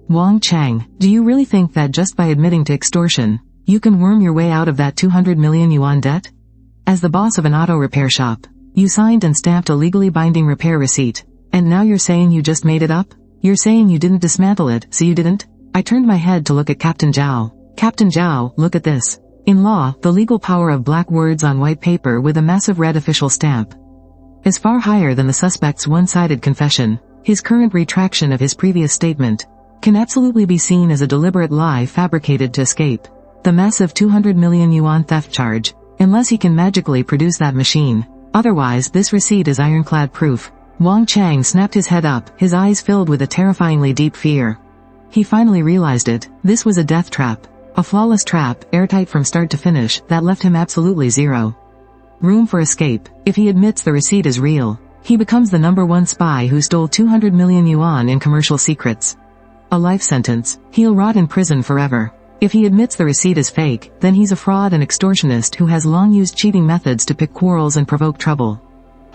Wang Chang, do you really think that just by admitting to extortion, you can worm your way out of that 200 million yuan debt? As the boss of an auto repair shop, you signed and stamped a legally binding repair receipt, and now you're saying you just made it up? You're saying you didn't dismantle it, so you didn't? I turned my head to look at Captain Zhao. Captain Zhao, look at this. In law, the legal power of black words on white paper with a massive red official stamp is far higher than the suspect's one-sided confession. His current retraction of his previous statement can absolutely be seen as a deliberate lie fabricated to escape the massive 200 million yuan theft charge, unless he can magically produce that machine. Otherwise, this receipt is ironclad proof. Wang Chang snapped his head up, his eyes filled with a terrifyingly deep fear. He finally realized it. This was a death trap. A flawless trap, airtight from start to finish, that left him absolutely zero room for escape. If he admits the receipt is real, he becomes the #1 spy who stole 200 million yuan in commercial secrets. A life sentence. He'll rot in prison forever. If he admits the receipt is fake, then he's a fraud and extortionist who has long used cheating methods to pick quarrels and provoke trouble,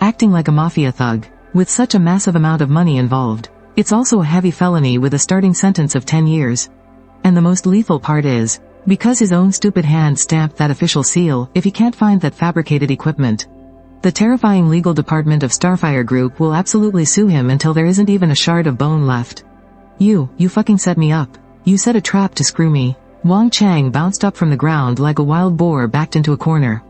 acting like a mafia thug. With such a massive amount of money involved, it's also a heavy felony with a starting sentence of 10 years. And the most lethal part is, because his own stupid hand stamped that official seal, if he can't find that fabricated equipment, The terrifying legal department of Starfire Group will absolutely sue him until there isn't even a shard of bone left. You fucking set me up. You set a trap to screw me. Wang Chang bounced up from the ground like a wild boar backed into a corner,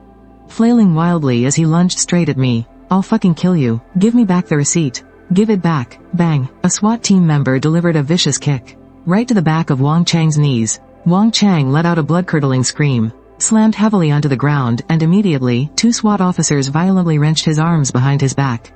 flailing wildly as he lunged straight at me. I'll fucking kill you. Give me back the receipt. Give it back. Bang. A SWAT team member delivered a vicious kick right to the back of Wang Chang's knees. Wang Chang let out a blood-curdling scream, slammed heavily onto the ground, and immediately, 2 SWAT officers violently wrenched his arms behind his back,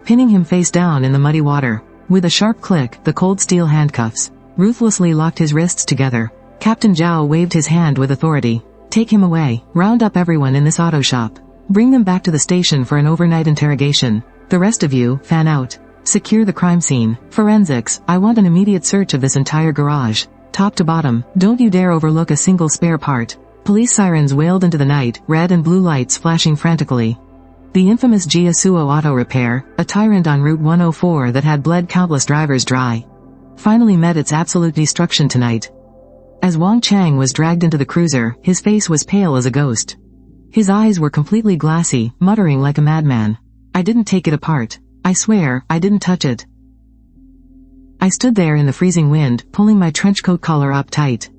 pinning him face down in the muddy water. With a sharp click, the cold steel handcuffs ruthlessly locked his wrists together. Captain Zhao waved his hand with authority. Take him away. Round up everyone in this auto shop. Bring them back to the station for an overnight interrogation. The rest of you, fan out. Secure the crime scene. Forensics, I want an immediate search of this entire garage, top to bottom. Don't you dare overlook a single spare part. Police sirens wailed into the night, red and blue lights flashing frantically. The infamous Jiasuo Auto Repair, a tyrant on Route 104 that had bled countless drivers dry, finally met its absolute destruction tonight. As Wang Chang was dragged into the cruiser, his face was pale as a ghost. His eyes were completely glassy, muttering like a madman. I didn't take it apart. I swear, I didn't touch it. I stood there in the freezing wind, pulling my trenchcoat collar up tight.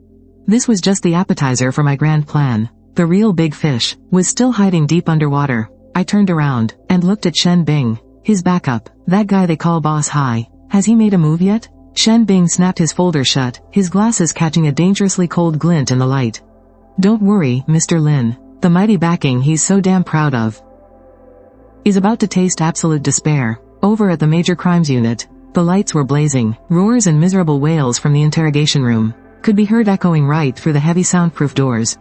This was just the appetizer for my grand plan. The real big fish was still hiding deep underwater. I turned around and looked at Shen Bing, his backup, that guy they call Boss High. Has he made a move yet? Shen Bing snapped his folder shut, his glasses catching a dangerously cold glint in the light. Don't worry, Mr. Lin. The mighty backing he's so damn proud of is about to taste absolute despair. Over at the Major Crimes Unit, the lights were blazing. Roars and miserable wails from the interrogation room could be heard echoing right through the heavy soundproof doors.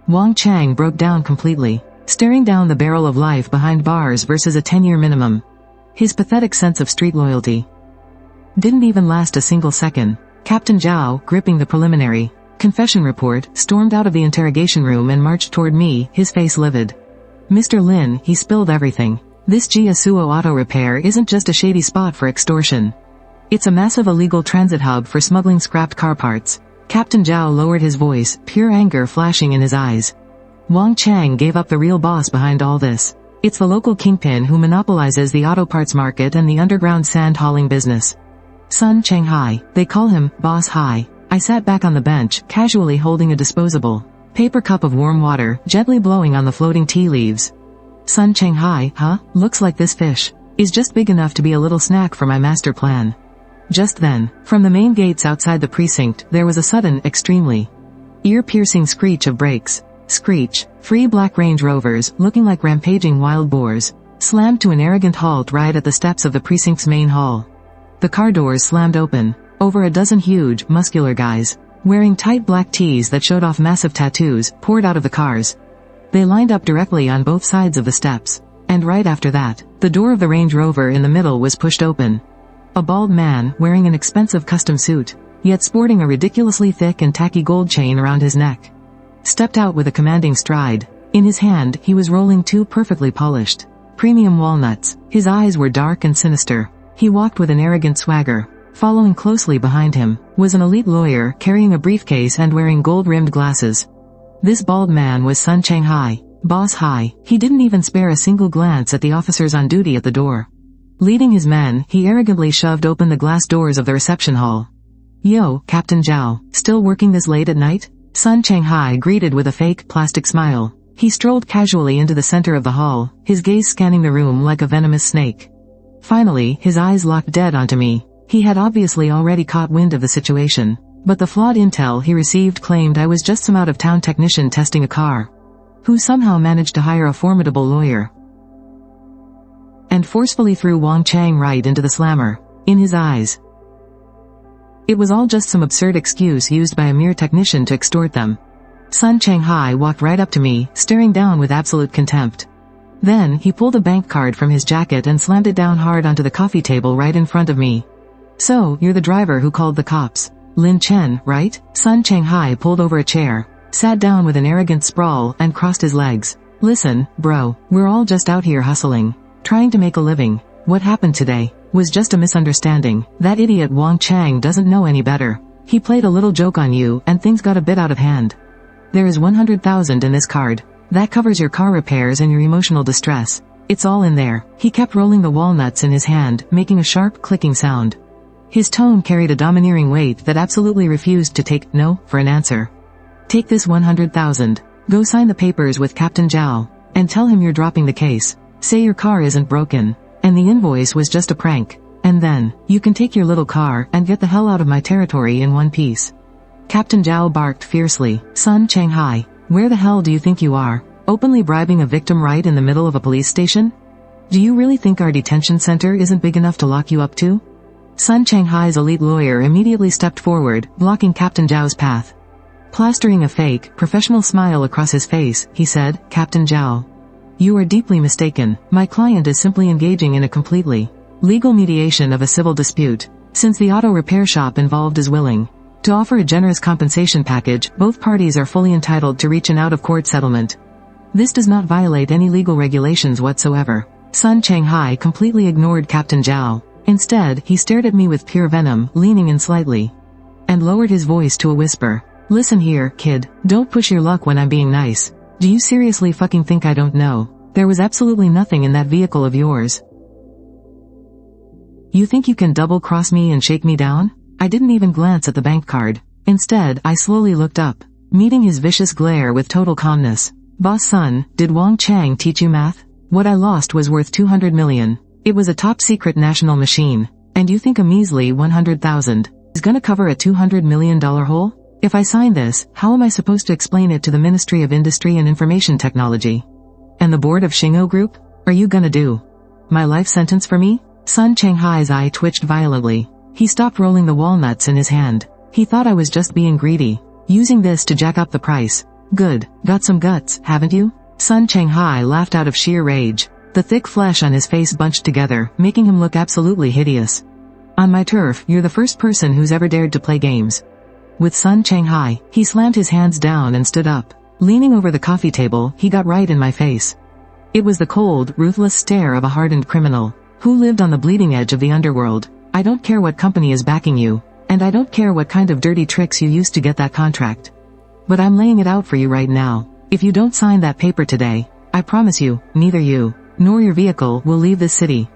Wang Chang broke down completely, staring down the barrel of life behind bars versus a 10-year minimum. His pathetic sense of street loyalty didn't even last a single second. Captain Zhao, gripping the preliminary confession report, stormed out of the interrogation room and marched toward me, his face livid. Mr. Lin, he spilled everything. This Jiasuo Auto Repair isn't just a shady spot for extortion. It's a massive illegal transit hub for smuggling scrapped car parts. Captain Zhao lowered his voice, pure anger flashing in his eyes. Wang Chang gave up the real boss behind all this. It's the local kingpin who monopolizes the auto parts market and the underground sand hauling business. Sun Changhai, they call him Boss High. I sat back on the bench, casually holding a disposable paper cup of warm water, gently blowing on the floating tea leaves. Sun Changhai, huh? Looks like this fish is just big enough to be a little snack for my master plan. Just then, from the main gates outside the precinct, there was a sudden, extremely ear-piercing screech of brakes. Screech. 3 black Range Rovers, looking like rampaging wild boars, slammed to an arrogant halt right at the steps of the precinct's main hall. The car doors slammed open. Over a dozen huge, muscular guys, wearing tight black tees that showed off massive tattoos, poured out of the cars. They lined up directly on both sides of the steps. And right after that, the door of the Range Rover in the middle was pushed open. A bald man, wearing an expensive custom suit, yet sporting a ridiculously thick and tacky gold chain around his neck, stepped out with a commanding stride. In his hand, he was rolling 2 perfectly polished premium walnuts. His eyes were dark and sinister. He walked with an arrogant swagger. Following closely behind him was an elite lawyer carrying a briefcase and wearing gold-rimmed glasses. This bald man was Sun Changhai, Boss High. He didn't even spare a single glance at the officers on duty at the door. Leading his men, he arrogantly shoved open the glass doors of the reception hall. Yo, Captain Zhao, still working this late at night? Sun Changhai greeted with a fake, plastic smile. He strolled casually into the center of the hall, his gaze scanning the room like a venomous snake. Finally, his eyes locked dead onto me. He had obviously already caught wind of the situation, but the flawed intel he received claimed I was just some out-of-town technician testing a car, who somehow managed to hire a formidable lawyer, and forcefully threw Wang Chang right into the slammer. In his eyes, it was all just some absurd excuse used by a mere technician to extort them. Sun Changhai walked right up to me, staring down with absolute contempt. Then, he pulled a bank card from his jacket and slammed it down hard onto the coffee table right in front of me. So, you're the driver who called the cops. Lin Chen, right? Sun Changhai pulled over a chair, sat down with an arrogant sprawl, and crossed his legs. Listen, bro, we're all just out here hustling, trying to make a living. What happened today was just a misunderstanding. That idiot Wang Chang doesn't know any better. He played a little joke on you, and things got a bit out of hand. There is 100,000 in this card. That covers your car repairs and your emotional distress. It's all in there. He kept rolling the walnuts in his hand, making a sharp clicking sound. His tone carried a domineering weight that absolutely refused to take no for an answer. Take this 100,000. Go sign the papers with Captain Zhao. And tell him you're dropping the case. Say your car isn't broken. And the invoice was just a prank. And then, you can take your little car and get the hell out of my territory in one piece. Captain Zhao barked fiercely. Sun Shanghai, where the hell do you think you are? Openly bribing a victim right in the middle of a police station? Do you really think our detention center isn't big enough to lock you up to? Sun Shanghai's elite lawyer immediately stepped forward, blocking Captain Zhao's path. Plastering a fake, professional smile across his face, he said, Captain Zhao. You are deeply mistaken. My client is simply engaging in a completely legal mediation of a civil dispute. Since the auto repair shop involved is willing to offer a generous compensation package, both parties are fully entitled to reach an out-of-court settlement. This does not violate any legal regulations whatsoever. Sun Shanghai completely ignored Captain Zhao. Instead, he stared at me with pure venom, leaning in slightly, and lowered his voice to a whisper. Listen here, kid. Don't push your luck when I'm being nice. Do you seriously fucking think I don't know? There was absolutely nothing in that vehicle of yours. You think you can double-cross me and shake me down? I didn't even glance at the bank card. Instead, I slowly looked up, meeting his vicious glare with total calmness. Boss Sun, did Wang Chang teach you math? What I lost was worth 200 million. It was a top-secret national machine. And you think a measly 100,000 is gonna cover a $200 million hole? If I sign this, how am I supposed to explain it to the Ministry of Industry and Information Technology? And the board of Shingo Group? Are you gonna do my life sentence for me? Sun Shanghai's eye twitched violently. He stopped rolling the walnuts in his hand. He thought I was just being greedy, using this to jack up the price. Good. Got some guts, haven't you? Sun Shanghai laughed out of sheer rage. The thick flesh on his face bunched together, making him look absolutely hideous. On my turf, you're the first person who's ever dared to play games with Sun Shanghai. He slammed his hands down and stood up. Leaning over the coffee table, he got right in my face. It was the cold, ruthless stare of a hardened criminal who lived on the bleeding edge of the underworld. I don't care what company is backing you, and I don't care what kind of dirty tricks you used to get that contract. But I'm laying it out for you right now. If you don't sign that paper today, I promise you, neither you nor your vehicle will leave this city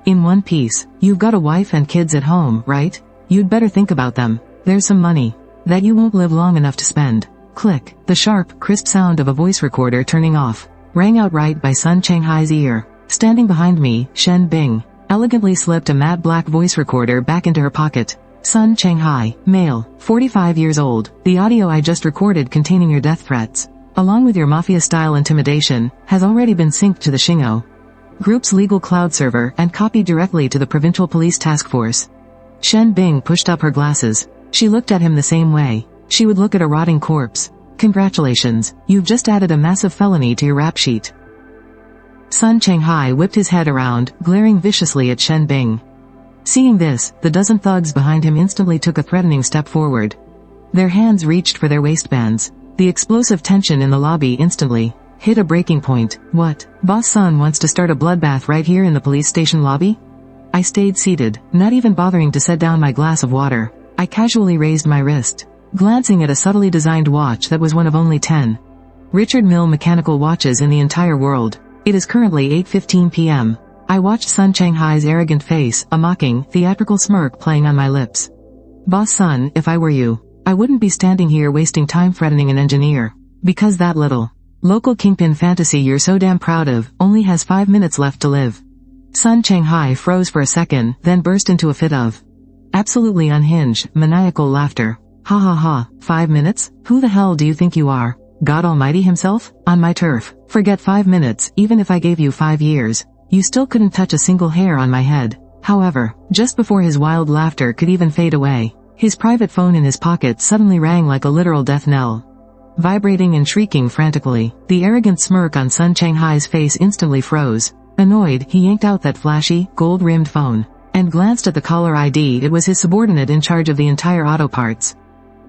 in one piece. You've got a wife and kids at home, right? You'd better think about them. There's some money that you won't live long enough to spend. Click. The sharp, crisp sound of a voice recorder turning off rang out right by Sun Shanghai's ear. Standing behind me, Shen Bing elegantly slipped a matte black voice recorder back into her pocket. Sun Shanghai, male, 45 years old. The audio I just recorded containing your death threats, along with your mafia-style intimidation, has already been synced to the Shingo Group's legal cloud server and copied directly to the Provincial Police Task Force. Shen Bing pushed up her glasses. She looked at him the same way she would look at a rotting corpse. Congratulations, you've just added a massive felony to your rap sheet. Sun Shanghai whipped his head around, glaring viciously at Shen Bing. Seeing this, the dozen thugs behind him instantly took a threatening step forward. Their hands reached for their waistbands. The explosive tension in the lobby instantly hit a breaking point. What? Boss Sun wants to start a bloodbath right here in the police station lobby? I stayed seated, not even bothering to set down my glass of water. I casually raised my wrist, glancing at a subtly designed watch that was one of only 10 Richard Mille mechanical watches in the entire world. It is currently 8:15 p.m. I watched Sun Shanghai's arrogant face, a mocking, theatrical smirk playing on my lips. Boss Sun, if I were you, I wouldn't be standing here wasting time threatening an engineer. Because that little local kingpin fantasy you're so damn proud of only has 5 minutes left to live. Sun Shanghai froze for a second, then burst into a fit of absolutely unhinged, maniacal laughter. Ha ha ha, 5 minutes? Who the hell do you think you are? God Almighty himself? On my turf. Forget 5 minutes, even if I gave you 5 years. You still couldn't touch a single hair on my head. However, just before his wild laughter could even fade away, his private phone in his pocket suddenly rang like a literal death knell. Vibrating and shrieking frantically, the arrogant smirk on Sun Shanghai's face instantly froze. Annoyed, he yanked out that flashy, gold-rimmed phone and glanced at the caller ID. It was his subordinate in charge of the entire auto parts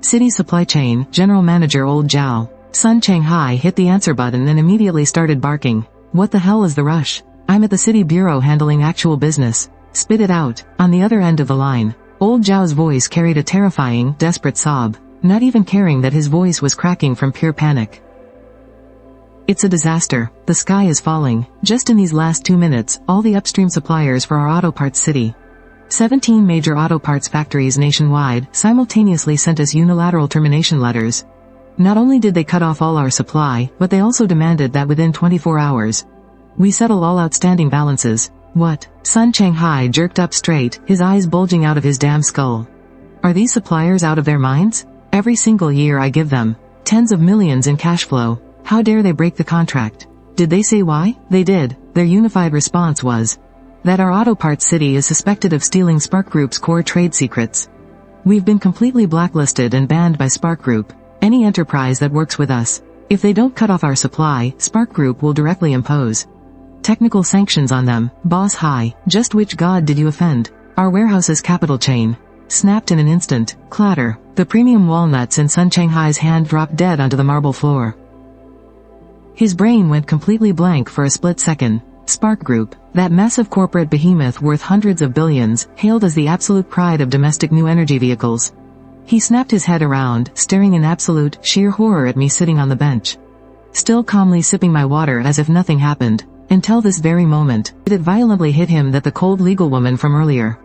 City Supply Chain, General Manager Old Zhao. Sun Shanghai hit the answer button and immediately started barking. What the hell is the rush? I'm at the city bureau handling actual business. Spit it out. On the other end of the line, Old Zhao's voice carried a terrifying, desperate sob, not even caring that his voice was cracking from pure panic. It's a disaster. The sky is falling. Just in these last 2 minutes, all the upstream suppliers for our auto parts city, 17 major auto parts factories nationwide, simultaneously sent us unilateral termination letters. Not only did they cut off all our supply, but they also demanded that within 24 hours, we settle all outstanding balances. What? Sun Changhai jerked up straight, his eyes bulging out of his damn skull. Are these suppliers out of their minds? Every single year I give them tens of millions in cash flow. How dare they break the contract? Did they say why? They did. Their unified response was that our auto parts city is suspected of stealing Spark Group's core trade secrets. We've been completely blacklisted and banned by Spark Group. Any enterprise that works with us, if they don't cut off our supply, Spark Group will directly impose technical sanctions on them. Boss High, just which god did you offend? Our warehouse's capital chain snapped in an instant. Clatter. The premium walnuts in Sun Changhai's hand dropped dead onto the marble floor. His brain went completely blank for a split second. Spark Group, that massive corporate behemoth worth hundreds of billions, hailed as the absolute pride of domestic new energy vehicles. He snapped his head around, staring in absolute, sheer horror at me sitting on the bench, still calmly sipping my water as if nothing happened. Until this very moment, it violently hit him that the cold legal woman from earlier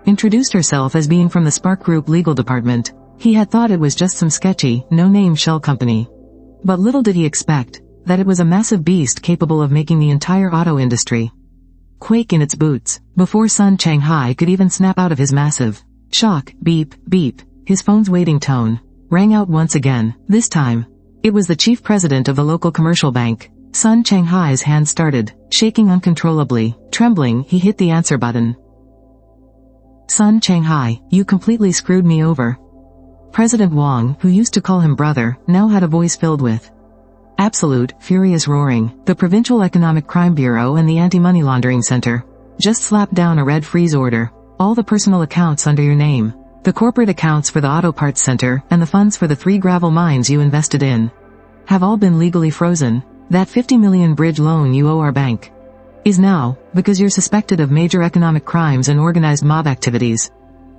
introduced herself as being from the Spark Group legal department. He had thought it was just some sketchy, no-name shell company. But little did he expect that it was a massive beast capable of making the entire auto industry quake in its boots. Before Sun Changhai could even snap out of his massive shock, beep, beep, his phone's waiting tone rang out once again. This time, it was the chief president of the local commercial bank. Sun Changhai's hand started shaking uncontrollably. Trembling, he hit the answer button. Sun Changhai, you completely screwed me over. President Wang, who used to call him brother, now had a voice filled with absolute, furious roaring. The Provincial Economic Crime Bureau and the Anti-Money Laundering Center just slapped down a red freeze order. All the personal accounts under your name, the corporate accounts for the Auto Parts Center, and the funds for the 3 gravel mines you invested in have all been legally frozen. That 50 million bridge loan you owe our bank is now, because you're suspected of major economic crimes and organized mob activities,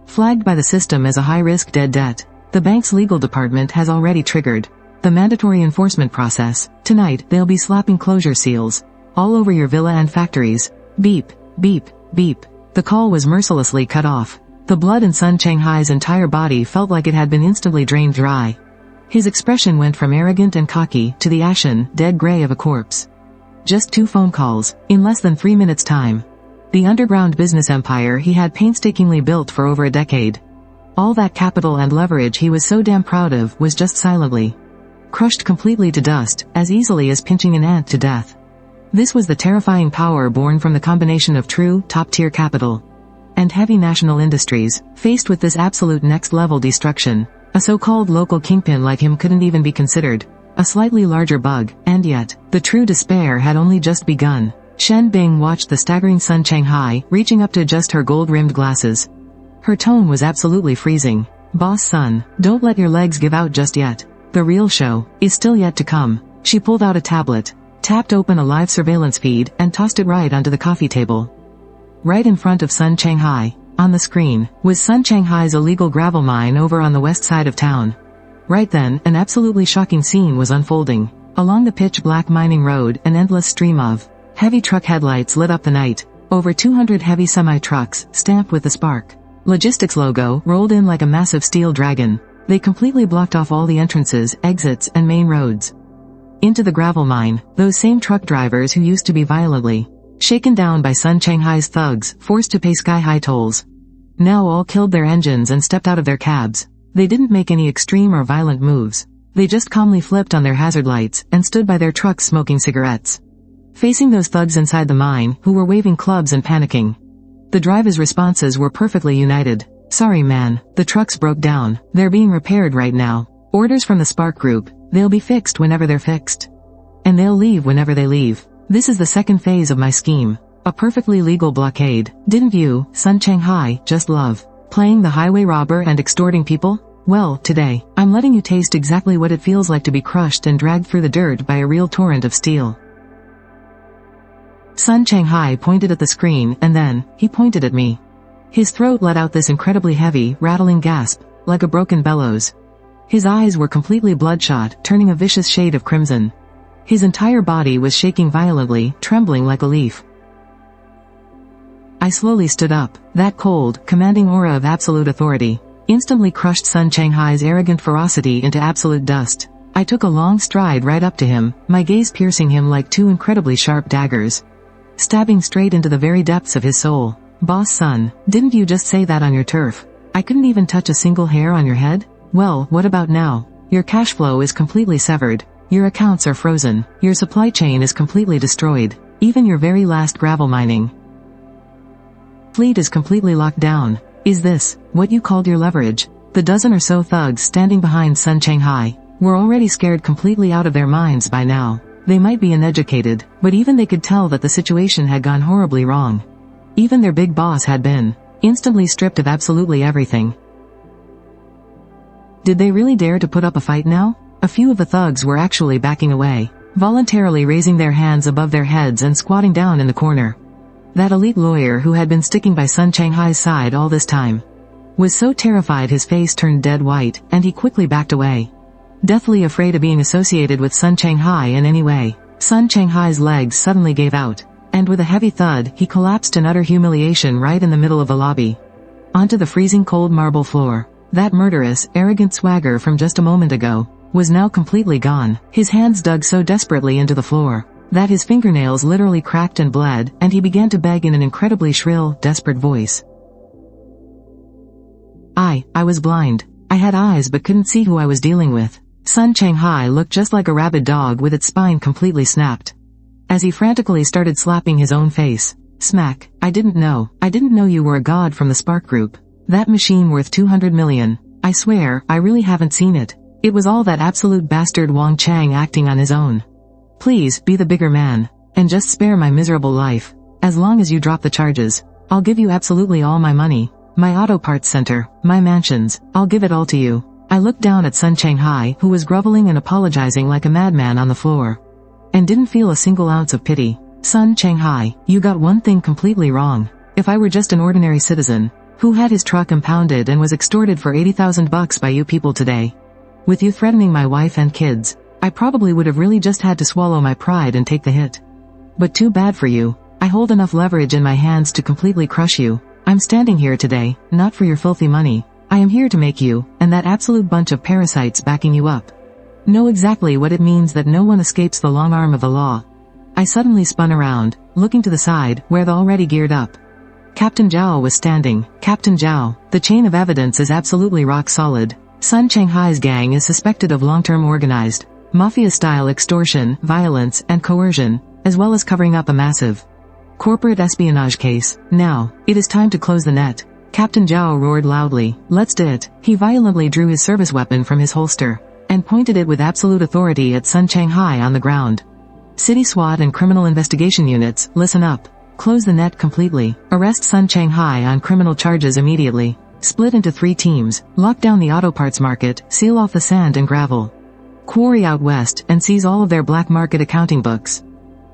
flagged by the system as a high-risk dead debt. The bank's legal department has already triggered the mandatory enforcement process. Tonight, they'll be slapping closure seals all over your villa and factories. Beep, beep, beep. The call was mercilessly cut off. The blood in Sun Changhai's entire body felt like it had been instantly drained dry. His expression went from arrogant and cocky to the ashen, dead gray of a corpse. Just 2 phone calls, in less than 3 minutes' time. The underground business empire he had painstakingly built for over a decade. All that capital and leverage he was so damn proud of was just silently crushed completely to dust, as easily as pinching an ant to death. This was the terrifying power born from the combination of true, top-tier capital and heavy national industries. Faced with this absolute next-level destruction, a so-called local kingpin like him couldn't even be considered a slightly larger bug, and yet, the true despair had only just begun. Shen Bing watched the staggering Sun Changhai, reaching up to adjust her gold-rimmed glasses. Her tone was absolutely freezing. Boss Sun, don't let your legs give out just yet. The real show is still yet to come. She pulled out a tablet, tapped open a live surveillance feed, and tossed it right onto the coffee table. Right in front of Sun Changhai, on the screen, was Sun Changhai's illegal gravel mine over on the west side of town. Right then, an absolutely shocking scene was unfolding. Along the pitch-black mining road, an endless stream of heavy truck headlights lit up the night. Over 200 heavy semi-trucks, stamped with the Spark Logistics logo, rolled in like a massive steel dragon. They completely blocked off all the entrances, exits, and main roads into the gravel mine. Those same truck drivers who used to be violently shaken down by Sun Changhai's thugs, forced to pay sky-high tolls, now all killed their engines and stepped out of their cabs. They didn't make any extreme or violent moves. They just calmly flipped on their hazard lights and stood by their trucks smoking cigarettes, facing those thugs inside the mine, who were waving clubs and panicking. The drivers' responses were perfectly united. Sorry man, the trucks broke down. They're being repaired right now. Orders from the Spark Group. They'll be fixed whenever they're fixed. And they'll leave whenever they leave. This is the second phase of my scheme. A perfectly legal blockade. Didn't you, Sun Changhai, just love playing the highway robber and extorting people? Well, today, I'm letting you taste exactly what it feels like to be crushed and dragged through the dirt by a real torrent of steel. Sun Changhai pointed at the screen, and then, he pointed at me. His throat let out this incredibly heavy, rattling gasp, like a broken bellows. His eyes were completely bloodshot, turning a vicious shade of crimson. His entire body was shaking violently, trembling like a leaf. I slowly stood up. That cold, commanding aura of absolute authority instantly crushed Sun Changhai's arrogant ferocity into absolute dust. I took a long stride right up to him, my gaze piercing him like two incredibly sharp daggers, stabbing straight into the very depths of his soul. Boss Sun, didn't you just say that on your turf? I couldn't even touch a single hair on your head? Well, what about now? Your cash flow is completely severed. Your accounts are frozen. Your supply chain is completely destroyed. Even your very last gravel mining fleet is completely locked down. Is this what you called your leverage? The dozen or so thugs standing behind Sun Changhai were already scared completely out of their minds by now. They might be uneducated, but even they could tell that the situation had gone horribly wrong. Even their big boss had been instantly stripped of absolutely everything. Did they really dare to put up a fight now? A few of the thugs were actually backing away, voluntarily raising their hands above their heads and squatting down in the corner. That elite lawyer who had been sticking by Sun Changhai's side all this time was so terrified his face turned dead white, and he quickly backed away, deathly afraid of being associated with Sun Changhai in any way. Sun Changhai's legs suddenly gave out, and with a heavy thud, he collapsed in utter humiliation right in the middle of the lobby, onto the freezing cold marble floor. That murderous, arrogant swagger from just a moment ago was now completely gone. His hands dug so desperately into the floor that his fingernails literally cracked and bled, and he began to beg in an incredibly shrill, desperate voice. I was blind. I had eyes but couldn't see who I was dealing with. Sun Changhai looked just like a rabid dog with its spine completely snapped, as he frantically started slapping his own face. Smack. I didn't know you were a god from the Spark Group. That machine worth 200 million. I swear, I really haven't seen it. It was all that absolute bastard Wang Chang acting on his own. Please, be the bigger man, and just spare my miserable life. As long as you drop the charges, I'll give you absolutely all my money. My auto parts center, my mansions, I'll give it all to you. I looked down at Sun Changhai, who was groveling and apologizing like a madman on the floor, and didn't feel a single ounce of pity. Sun Changhai, you got one thing completely wrong. If I were just an ordinary citizen who had his truck impounded and was extorted for 80,000 bucks by you people today, with you threatening my wife and kids, I probably would have really just had to swallow my pride and take the hit. But too bad for you. I hold enough leverage in my hands to completely crush you. I'm standing here today, not for your filthy money. I am here to make you, and that absolute bunch of parasites backing you up, know exactly what it means that no one escapes the long arm of the law. I suddenly spun around, looking to the side, where the already geared up Captain Zhao was standing. Captain Zhao, the chain of evidence is absolutely rock solid. Sun Changhai's gang is suspected of long-term organized, mafia-style extortion, violence, and coercion, as well as covering up a massive corporate espionage case. Now, it is time to close the net. Captain Zhao roared loudly. Let's do it. He violently drew his service weapon from his holster and pointed it with absolute authority at Sun Changhai on the ground. City SWAT and criminal investigation units, listen up. Close the net completely. Arrest Sun Changhai on criminal charges immediately. Split into 3 teams. Lock down the auto parts market, seal off the sand and gravel quarry out west, and seize all of their black market accounting books.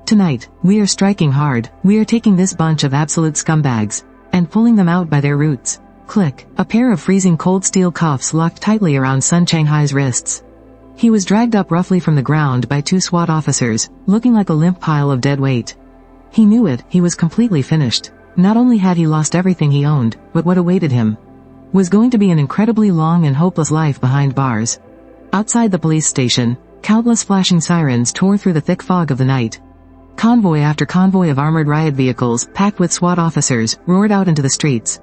Tonight, we are striking hard. We are taking this bunch of absolute scumbags and pulling them out by their roots. Click. A pair of freezing cold steel cuffs locked tightly around Sun Changhai's wrists. He was dragged up roughly from the ground by 2 SWAT officers, looking like a limp pile of dead weight. He knew it, he was completely finished. Not only had he lost everything he owned, but what awaited him was going to be an incredibly long and hopeless life behind bars. Outside the police station, countless flashing sirens tore through the thick fog of the night. Convoy after convoy of armored riot vehicles, packed with SWAT officers, roared out into the streets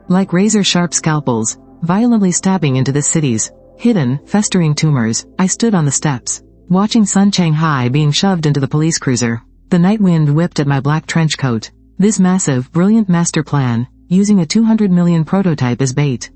like razor-sharp scalpels, violently stabbing into this city's hidden, festering tumors. I stood on the steps, watching Sun Changhai being shoved into the police cruiser. The night wind whipped at my black trench coat. This massive, brilliant master plan, using a 200 million prototype as bait,